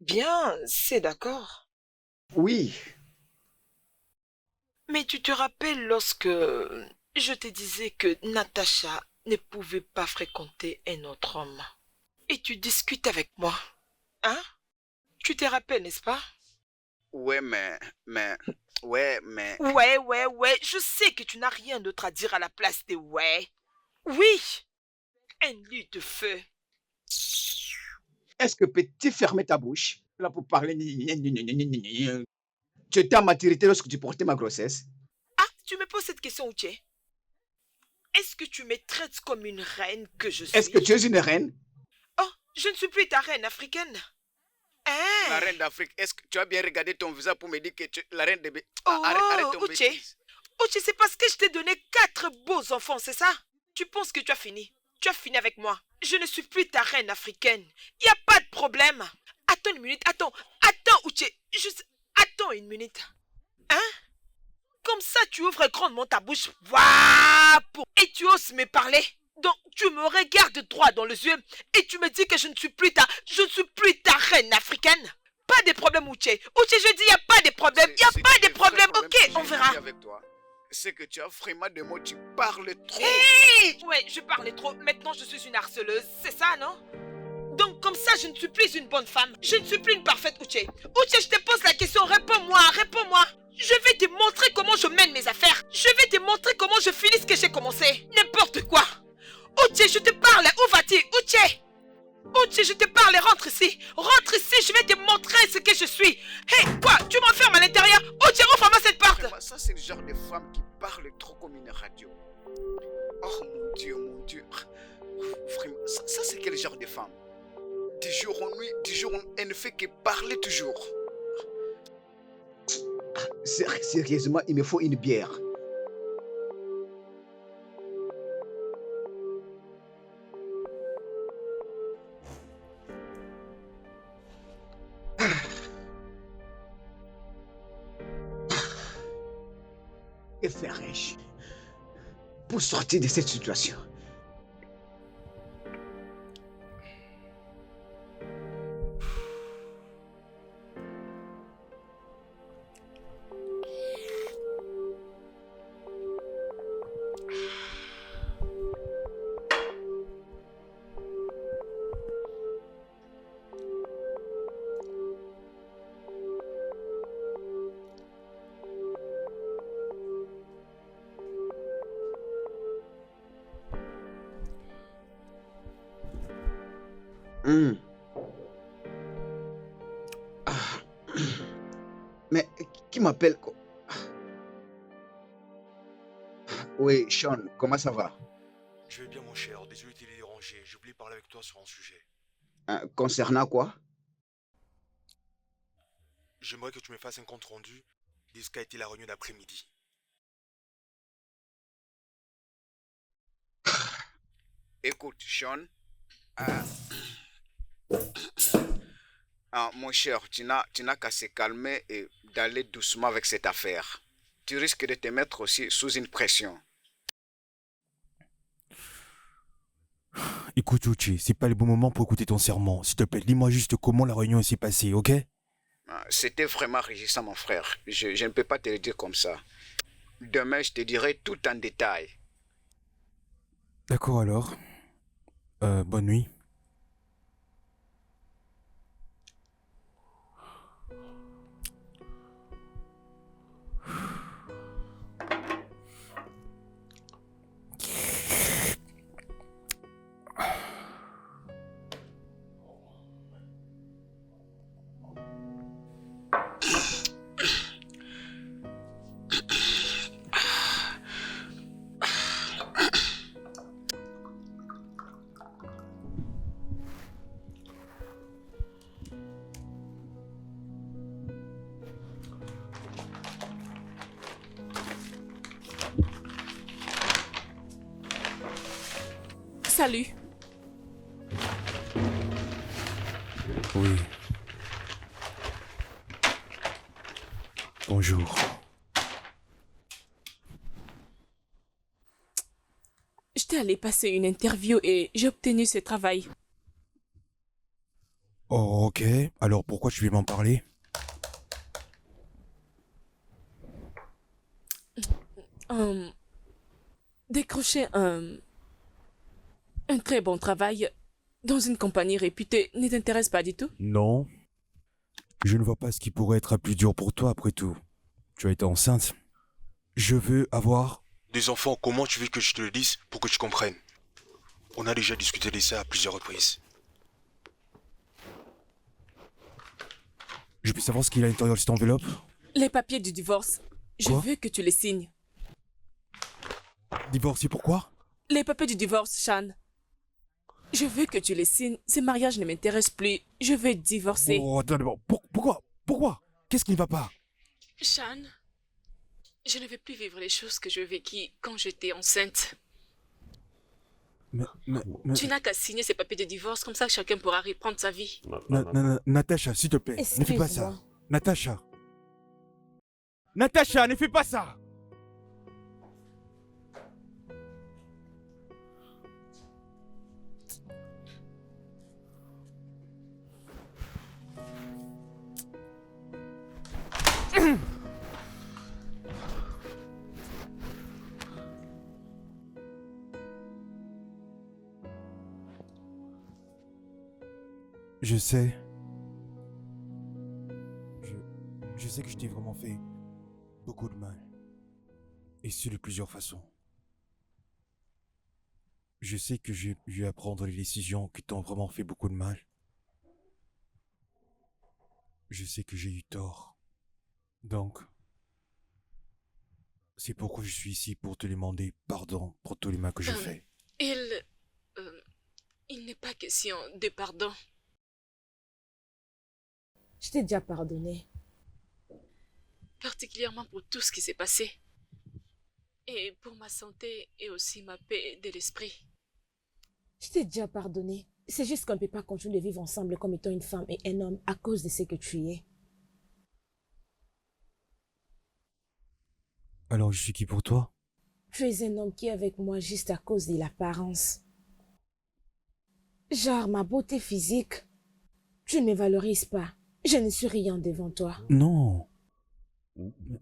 Bien, c'est d'accord. Oui. Mais tu te rappelles lorsque je te disais que Natacha ne pouvait pas fréquenter un autre homme? Et tu discutes avec moi, hein? Tu te rappelles, n'est-ce pas? Ouais, mais... Ouais, Je sais que tu n'as rien d'autre à dire à la place de ouais. Oui, un lit de feu. Est-ce que peux-tu fermer ta bouche là pour parler? Tu étais en maturité lorsque tu portais ma grossesse. Ah, tu me poses cette question, Uche? Est-ce que tu me traites comme une reine que je suis? Est-ce que tu es une reine? Oh, je ne suis plus ta reine africaine. Hein? La reine d'Afrique, est-ce que tu as bien regardé ton visage pour me dire que tu es la reine de... Oh, arrête ton Uche. bêtise. Uche, c'est parce que je t'ai donné 4 beaux enfants, c'est ça? Tu penses que tu as fini? Tu as fini avec moi. Je ne suis plus ta reine africaine. Il n'y a pas de problème. Attends une minute, attends, Uche. Attends une minute. Hein? Comme ça, tu ouvres grandement ta bouche. Et tu oses me parler. Donc, tu me regardes droit dans les yeux et tu me dis que je ne suis plus ta reine africaine. Pas de problème, Uche. Uche, je dis, il n'y a pas de problème. Il n'y a pas de problème. Ok, on verra. Avec toi, c'est que tu as vraiment des mots, tu parles trop. Hey! Ouais, je parlais trop. Maintenant, je suis une harceleuse. C'est ça, non? Donc, comme ça, je ne suis plus une bonne femme. Je ne suis plus une parfaite Uche. Uche, je te pose la question. Réponds-moi. Je vais te montrer comment je mène mes affaires. Je vais te montrer comment je finis ce que j'ai commencé. N'importe quoi. Uche, je te parle. Où vas-tu? Uche, je te parle. Rentre ici, je vais te montrer ce que je suis. Hé, quoi? Tu m'enfermes à l'intérieur? Uche, ouvre-moi cette porte. Vraiment, ça, c'est le genre de femme qui parle trop comme une radio. Oh mon Dieu. Vraiment, ça c'est quel genre de femme? Du jour en nuit, elle ne fait que parler toujours. Sérieusement, il me faut une bière. Que ferais-je pour sortir de cette situation? Mais qui m'appelle? Oui, Sean, comment ça va? Je vais bien, mon cher. Désolé de te déranger. J'ai oublié de parler avec toi sur un sujet. Concernant quoi? J'aimerais que tu me fasses un compte rendu de ce qu'a été la réunion d'après-midi. Écoute, Sean. Mon cher, tu n'as qu'à se calmer et d'aller doucement avec cette affaire. Tu risques de te mettre aussi sous une pression. Écoute, Uche, c'est pas le bon moment pour écouter ton serment. S'il te plaît, dis-moi juste comment la réunion s'est passée, ok? C'était vraiment régissant, mon frère. Je ne peux pas te le dire comme ça. Demain, je te dirai tout en détail. D'accord alors. Bonne nuit. Salut. Oui. Bonjour. J'étais allée passer une interview et j'ai obtenu ce travail. Oh, ok. Alors pourquoi tu veux m'en parler? Décrocher un très bon travail dans une compagnie réputée ne t'intéresse pas du tout? Non. Je ne vois pas ce qui pourrait être plus dur pour toi après tout. Tu as été enceinte. Je veux avoir... Des enfants, comment tu veux que je te le dise pour que tu comprennes? On a déjà discuté de ça à plusieurs reprises. Je peux savoir ce qu'il y a à l'intérieur de cette enveloppe? Les papiers du divorce. Je Quoi? veux que tu les signes. Divorcé pourquoi? Les papiers du divorce, Sean. Je veux que tu les signes. Ce mariage ne m'intéresse plus. Je veux divorcer. Oh, attends d'abord. Pourquoi? Qu'est-ce qui ne va pas? Sean, je ne veux plus vivre les choses que je vécues quand j'étais enceinte. Mais... Tu n'as qu'à signer ces papiers de divorce, comme ça chacun pourra reprendre sa vie. Natacha, s'il te plaît, ne fais pas ça. Natacha. Natacha, ne fais pas ça. Je sais. Je sais que je t'ai vraiment fait beaucoup de mal. Et ce de plusieurs façons. Je sais que j'ai eu à prendre les décisions qui t'ont vraiment fait beaucoup de mal. Je sais que j'ai eu tort. Donc, c'est pourquoi je suis ici pour te demander pardon pour tous les mal que j'ai fait. Il n'est pas question de pardon. Je t'ai déjà pardonné. Particulièrement pour tout ce qui s'est passé. Et pour ma santé et aussi ma paix de l'esprit. Je t'ai déjà pardonné. C'est juste qu'on ne peut pas continuer de vivre ensemble comme étant une femme et un homme à cause de ce que tu es. Alors je suis qui pour toi? Tu es un homme qui est avec moi juste à cause de l'apparence. Genre ma beauté physique. Tu ne me valorises pas. Je ne suis rien devant toi. Non.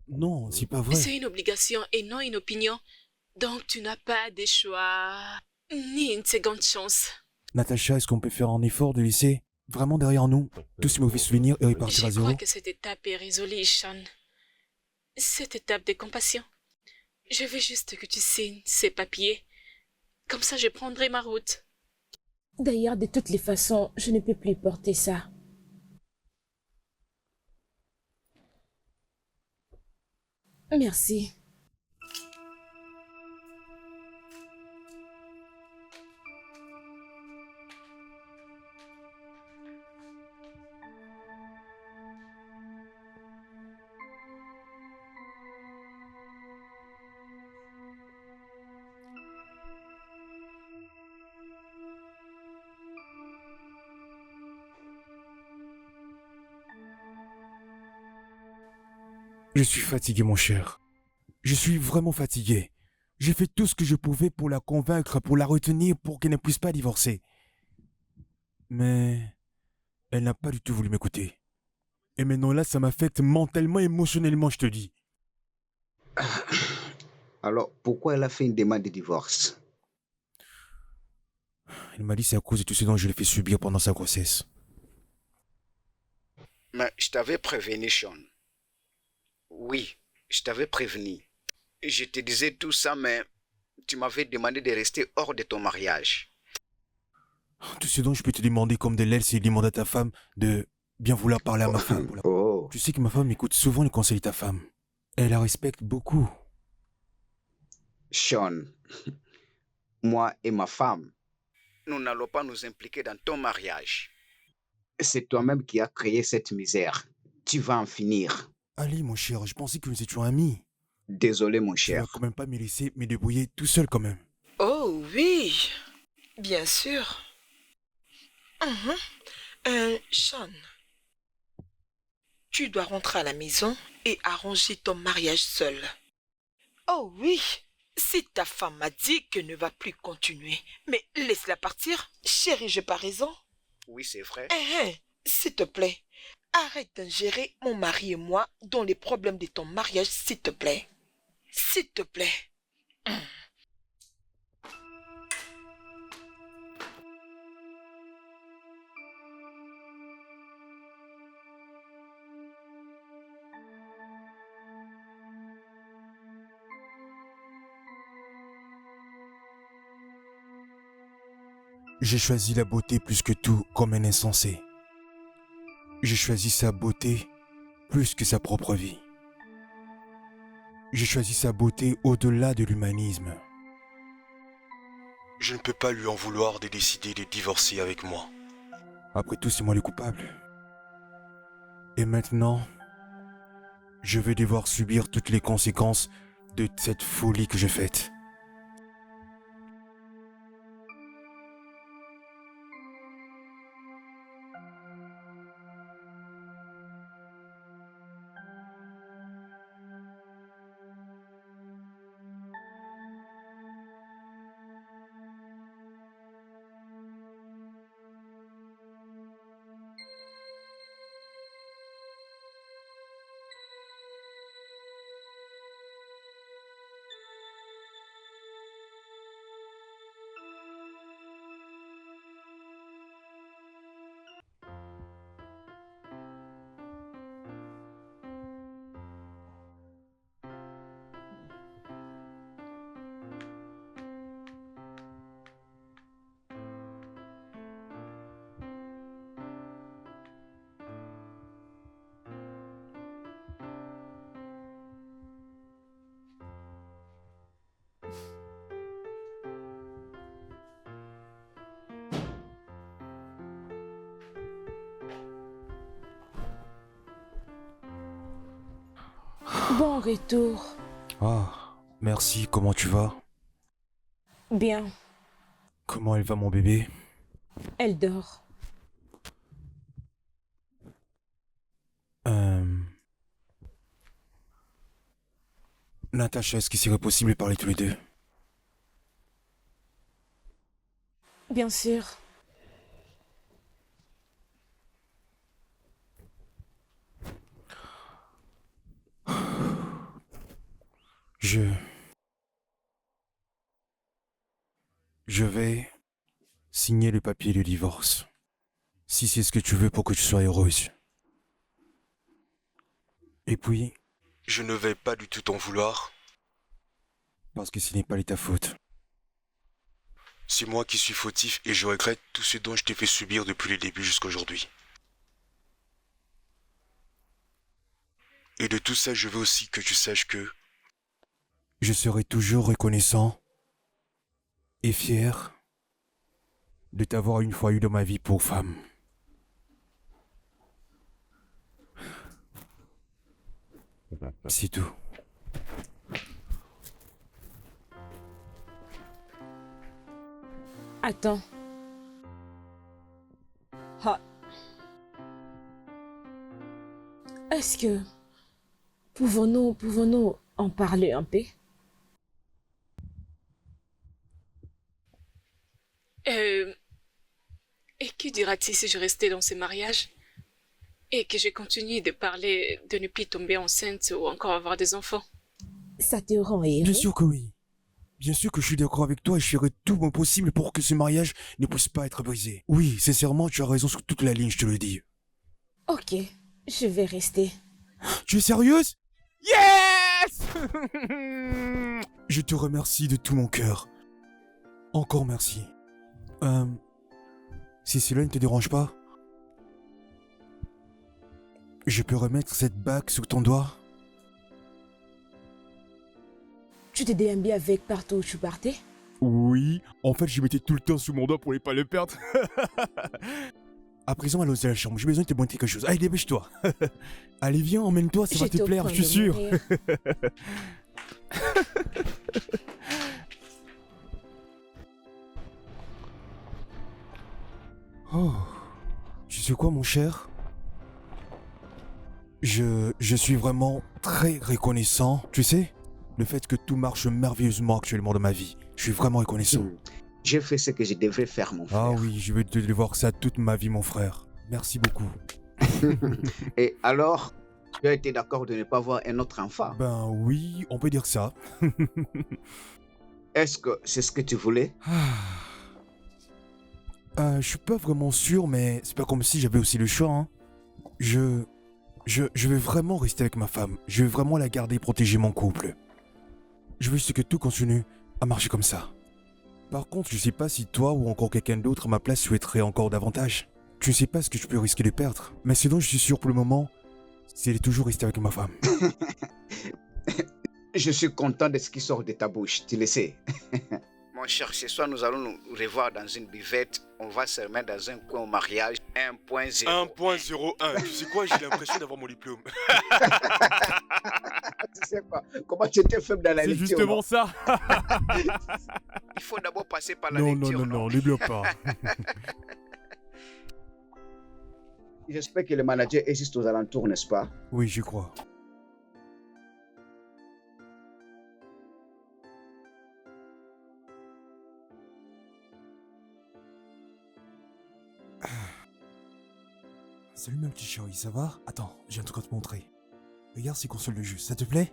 Non, c'est pas vrai. C'est une obligation et non une opinion. Donc tu n'as pas de choix, ni une seconde chance. Natacha, est-ce qu'on peut faire un effort de laisser vraiment derrière nous tous ces mauvais souvenirs et repartir à Je zéro? crois que cette étape est résolue, Sean. Cette étape de compassion. Je veux juste que tu signes ces papiers. Comme ça, je prendrai ma route. D'ailleurs, de toutes les façons, je ne peux plus porter ça. Merci. Je suis fatigué, mon cher. Je suis vraiment fatigué. J'ai fait tout ce que je pouvais pour la convaincre, pour la retenir, pour qu'elle ne puisse pas divorcer. Mais elle n'a pas du tout voulu m'écouter. Et maintenant là, ça m'affecte mentalement, émotionnellement, je te dis. Alors, pourquoi elle a fait une demande de divorce? Elle m'a dit c'est à cause de tout ce dont je l'ai fait subir pendant sa grossesse. Mais je t'avais prévenu, Sean. Oui, je t'avais prévenu. Je te disais tout ça, mais tu m'avais demandé de rester hors de ton mariage. Tout ce dont je peux te demander comme de l'aile, c'est de demander à ta femme de bien vouloir parler à ma femme. Oh. Tu sais que ma femme écoute souvent les conseils de ta femme. Elle la respecte beaucoup. Sean, moi et ma femme, Nous n'allons pas nous impliquer dans ton mariage. c'est toi-même qui as créé cette misère. Tu vas en finir. Ali, mon cher, je pensais que nous étions amis. Désolé, mon Je ne cher. vais quand même pas me laisser me débrouiller tout seul quand même. Oh oui, Bien sûr. Sean, tu dois rentrer à la maison et arranger ton mariage seul. Oh oui, si ta femme m'a dit qu'elle ne va plus continuer, mais laisse-la partir. Chérie, j'ai pas raison. Oui, c'est vrai. S'il te plaît, arrête d'ingérer mon mari et moi dans les problèmes de ton mariage, s'il te plaît. S'il te plaît. J'ai choisi la beauté plus que tout comme un insensé. J'ai choisi sa beauté plus que sa propre vie. J'ai choisi sa beauté au-delà de l'humanisme. Je ne peux pas lui en vouloir de décider de divorcer avec moi. Après tout, c'est moi le coupable. Et maintenant, je vais devoir subir toutes les conséquences de cette folie que j'ai faite. Bon retour. Ah, merci, comment tu vas? Bien, Comment elle va mon bébé? elle dort. Natacha, est-ce qu'il serait possible de parler tous les deux? Bien sûr. Je vais signer le papier de divorce. Si c'est ce que tu veux pour que tu sois heureuse. Et puis, Je ne vais pas du tout t'en vouloir. parce que ce n'est pas de ta faute. C'est moi qui suis fautif et je regrette tout ce dont je t'ai fait subir depuis le début jusqu'à aujourd'hui. Et de tout ça, je veux aussi que tu saches que Je serai toujours reconnaissant et fier de t'avoir une fois eu dans ma vie pour femme. C'est tout. Attends. Ah. Est-ce que pouvons-nous en parler un peu? Et que dira-t-il si je restais dans ce mariage et que je continue de parler de ne plus tomber enceinte ou encore avoir des enfants? Ça te rend heureux? Bien sûr que oui. Bien sûr que je suis d'accord avec toi et je ferai tout mon possible pour que ce mariage ne puisse pas être brisé. Oui, sincèrement, tu as raison sur toute la ligne, je te le dis. Ok, je vais rester. Tu es sérieuse? Yes! Je te remercie de tout mon cœur. Encore merci. Si cela ne te dérange pas, je peux remettre cette bague sous ton doigt? Tu te déambais avec partout où tu partais? Oui, en fait je mettais tout le temps sous mon doigt pour ne pas le perdre. À présent, allons à la chambre, j'ai besoin de te montrer quelque chose. Allez, dépêche-toi. Allez, viens, emmène-toi, ça va te plaire, je suis sûr. Oh, tu sais quoi, mon cher? Je suis vraiment très reconnaissant, tu sais, le fait que tout marche merveilleusement actuellement dans ma vie. Je suis vraiment reconnaissant. J'ai fait ce que je devais faire, mon frère. Ah oui, je vais te devoir ça toute ma vie, mon frère. Merci beaucoup. Et alors, tu as été d'accord de ne pas avoir un autre enfant? Ben oui, on peut dire ça. Est-ce que c'est ce que tu voulais? Je suis pas vraiment sûr, mais c'est pas comme si j'avais aussi le choix, hein. Je vais vraiment rester avec ma femme. Je vais vraiment la garder et protéger mon couple. Je veux juste que tout continue à marcher comme ça. Par contre, je sais pas si toi ou encore quelqu'un d'autre à ma place souhaiterait encore davantage. Je ne sais pas ce que je peux risquer de perdre. Mais ce dont je suis sûr pour le moment, c'est de toujours rester avec ma femme. Je suis content de ce qui sort de ta bouche, tu le sais. Mon cher, ce soir, nous allons nous revoir dans une buvette. On va se remettre dans un coin au mariage 1.0. 1.01. Tu sais quoi, j'ai l'impression d'avoir mon diplôme. Tu sais quoi, comment tu étais faible dans la C'est lecture? justement ça. Il faut d'abord passer par la Non, lecture. non, ne bloque pas. J'espère que le manager existe aux alentours, n'est-ce pas? Oui, j'y crois. Salut ma petite chérie, ça va? Attends, j'ai un truc à te montrer. Regarde ces consoles de jeux, ça te plaît?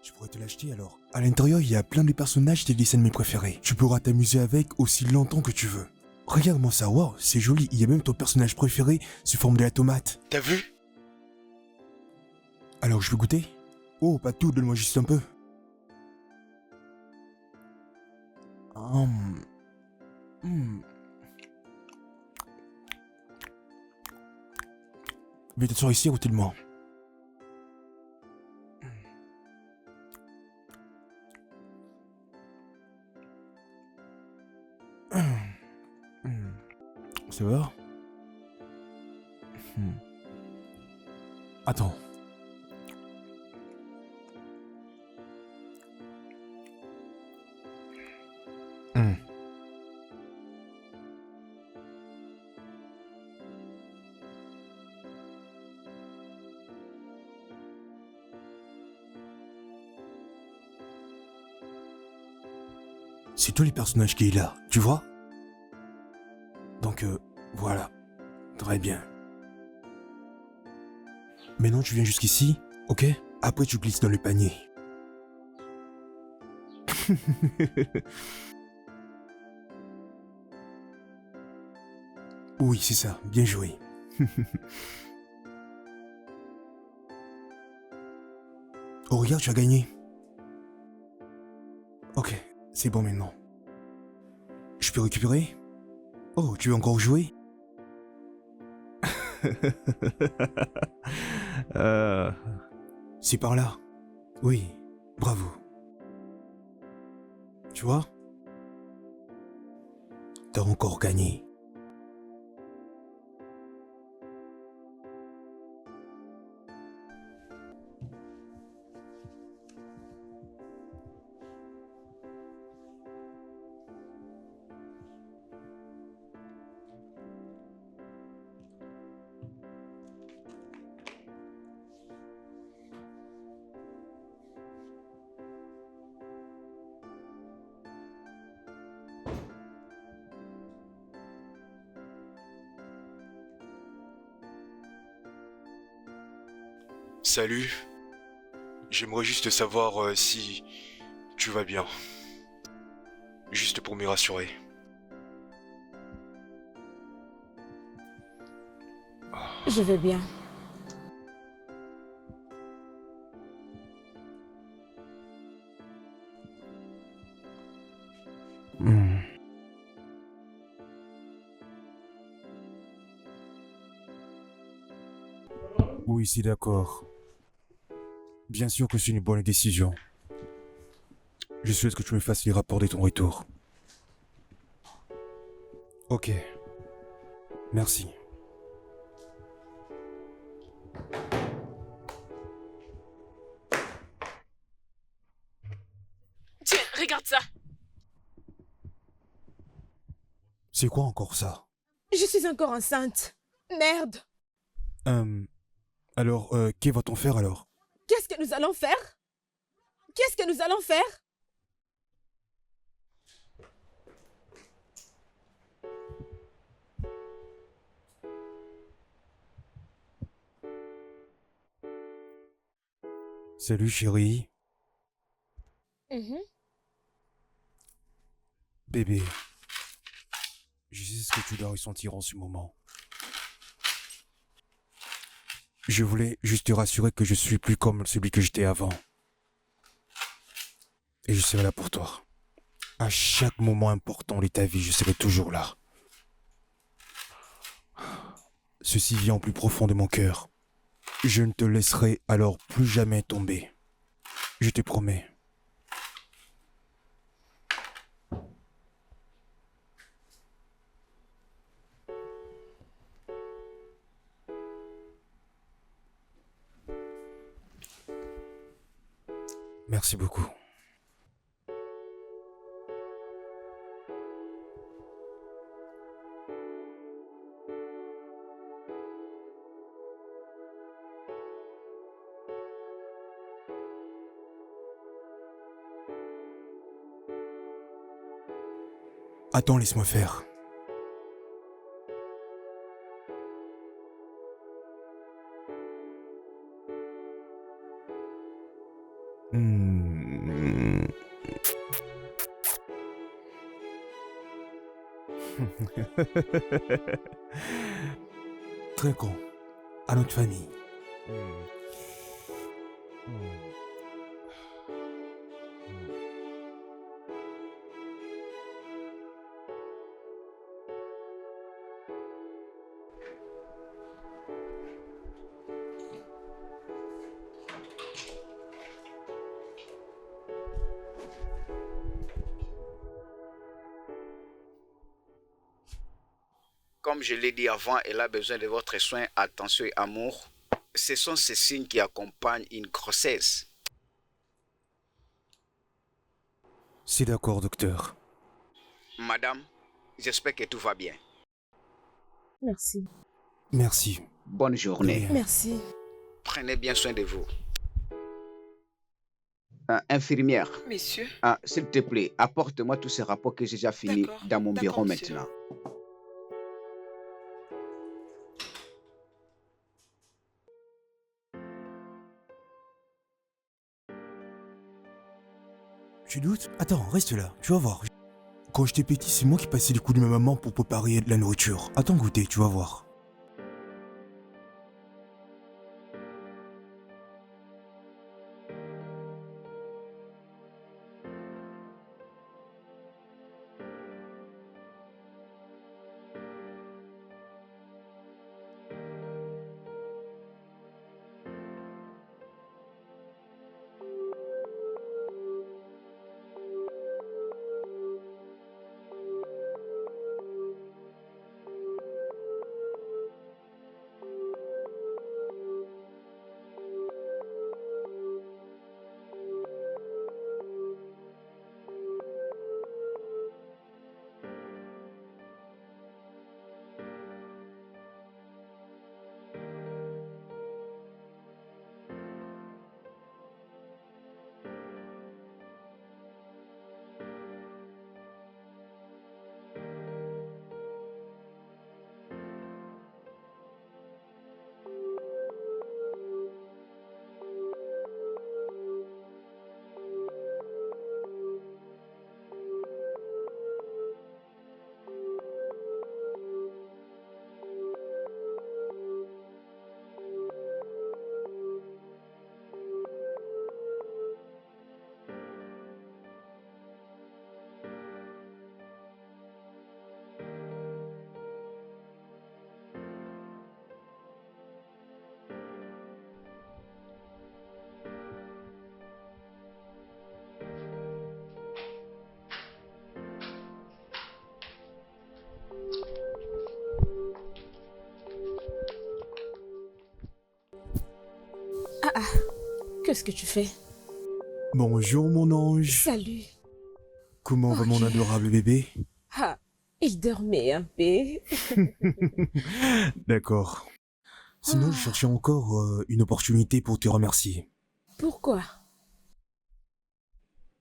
Je pourrais te l'acheter alors. À l'intérieur, il y a plein de personnages des dessins de mes préférés. Tu pourras t'amuser avec aussi longtemps que tu veux. Regarde-moi ça, waouh, c'est joli. Il y a même ton personnage préféré sous forme de la tomate. T'as vu? Alors, je peux goûter? Oh, pas tout, donne-moi juste un peu. Viens t'asseoir ici à côté de moi. Ça va? Attends. C'est tous les personnages qui est là, tu vois? Donc, voilà. Très bien. Maintenant, tu viens jusqu'ici, ok? Après, tu glisses dans le panier. Oui, c'est ça. Bien joué. Oh, regarde, tu as gagné. Ok, c'est bon maintenant. Je peux récupérer? Oh, tu veux encore jouer? C'est par là. Oui, bravo. Tu vois? T'as encore gagné. Salut. J'aimerais juste savoir si tu vas bien. Juste pour me rassurer. Je vais bien. Oui, c'est d'accord. Bien sûr que c'est une bonne décision. Je souhaite que tu me fasses les rapports de ton retour. Ok. Merci. Tiens, regarde ça. C'est quoi encore ça? Je suis encore enceinte. Merde. Alors, que va-t-on faire alors? Qu'est-ce que nous allons faire? Qu'est-ce que nous allons faire? Salut chérie. Bébé, je sais ce que tu dois ressentir en ce moment. Je voulais juste te rassurer que je suis plus comme celui que j'étais avant. Et je serai là pour toi. À chaque moment important de ta vie, je serai toujours là. Ceci vient au plus profond de mon cœur. Je ne te laisserai alors plus jamais tomber. Je te promets. Merci beaucoup. Attends, laisse-moi faire. Très con. À notre famille. Comme je l'ai dit avant, elle a besoin de votre soin, attention et amour. Ce sont ces signes qui accompagnent une grossesse. C'est d'accord, docteur. Madame, j'espère que tout va bien. Merci. Merci. Bonne journée. Merci. Prenez bien soin de vous. Infirmière. Messieurs. S'il te plaît, apporte-moi tous ces rapports que j'ai déjà finis dans mon bureau monsieur. maintenant. Tu doutes? Attends, reste là, tu vas voir. Quand j'étais petit, c'est moi qui passais les coups de ma maman pour préparer de la nourriture. Attends goûter, tu vas voir. Qu'est-ce que tu fais? Bonjour mon ange. Salut. Comment va mon adorable bébé? Il dormait un peu. D'accord. Sinon, je cherchais encore une opportunité pour te remercier. Pourquoi?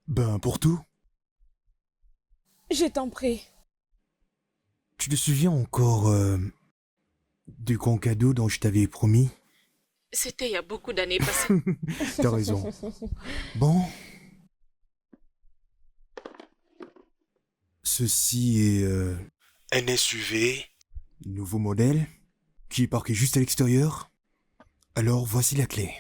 Ben, pour tout. Je t'en prie. Tu te souviens encore du grand cadeau dont je t'avais promis? C'était il y a beaucoup d'années passées. T'as raison. Bon. Ceci est Un SUV. nouveau modèle qui est parqué juste à l'extérieur. Alors voici la clé.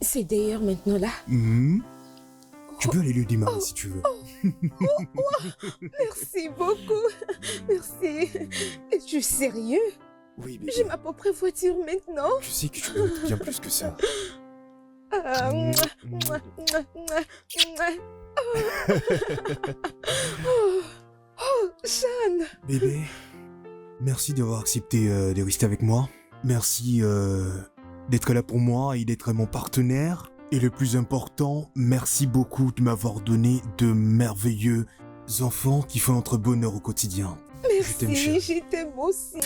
C'est d'ailleurs maintenant là. Mhm. Tu peux aller le démarrer si tu veux. Merci beaucoup. Merci. Tu es sérieux? Oui, bébé. J'ai ma propre voiture maintenant. Je sais que tu mérites bien plus que ça. Mouah, mouah, mouah, mouah, mouah. Oh, Jeanne. Bébé, merci d'avoir accepté de rester avec moi. Merci d'être là pour moi et d'être mon partenaire. Et le plus important, merci beaucoup de m'avoir donné de merveilleux enfants qui font notre bonheur au quotidien. Je t'aime, Merci, chérie. je t'aime aussi.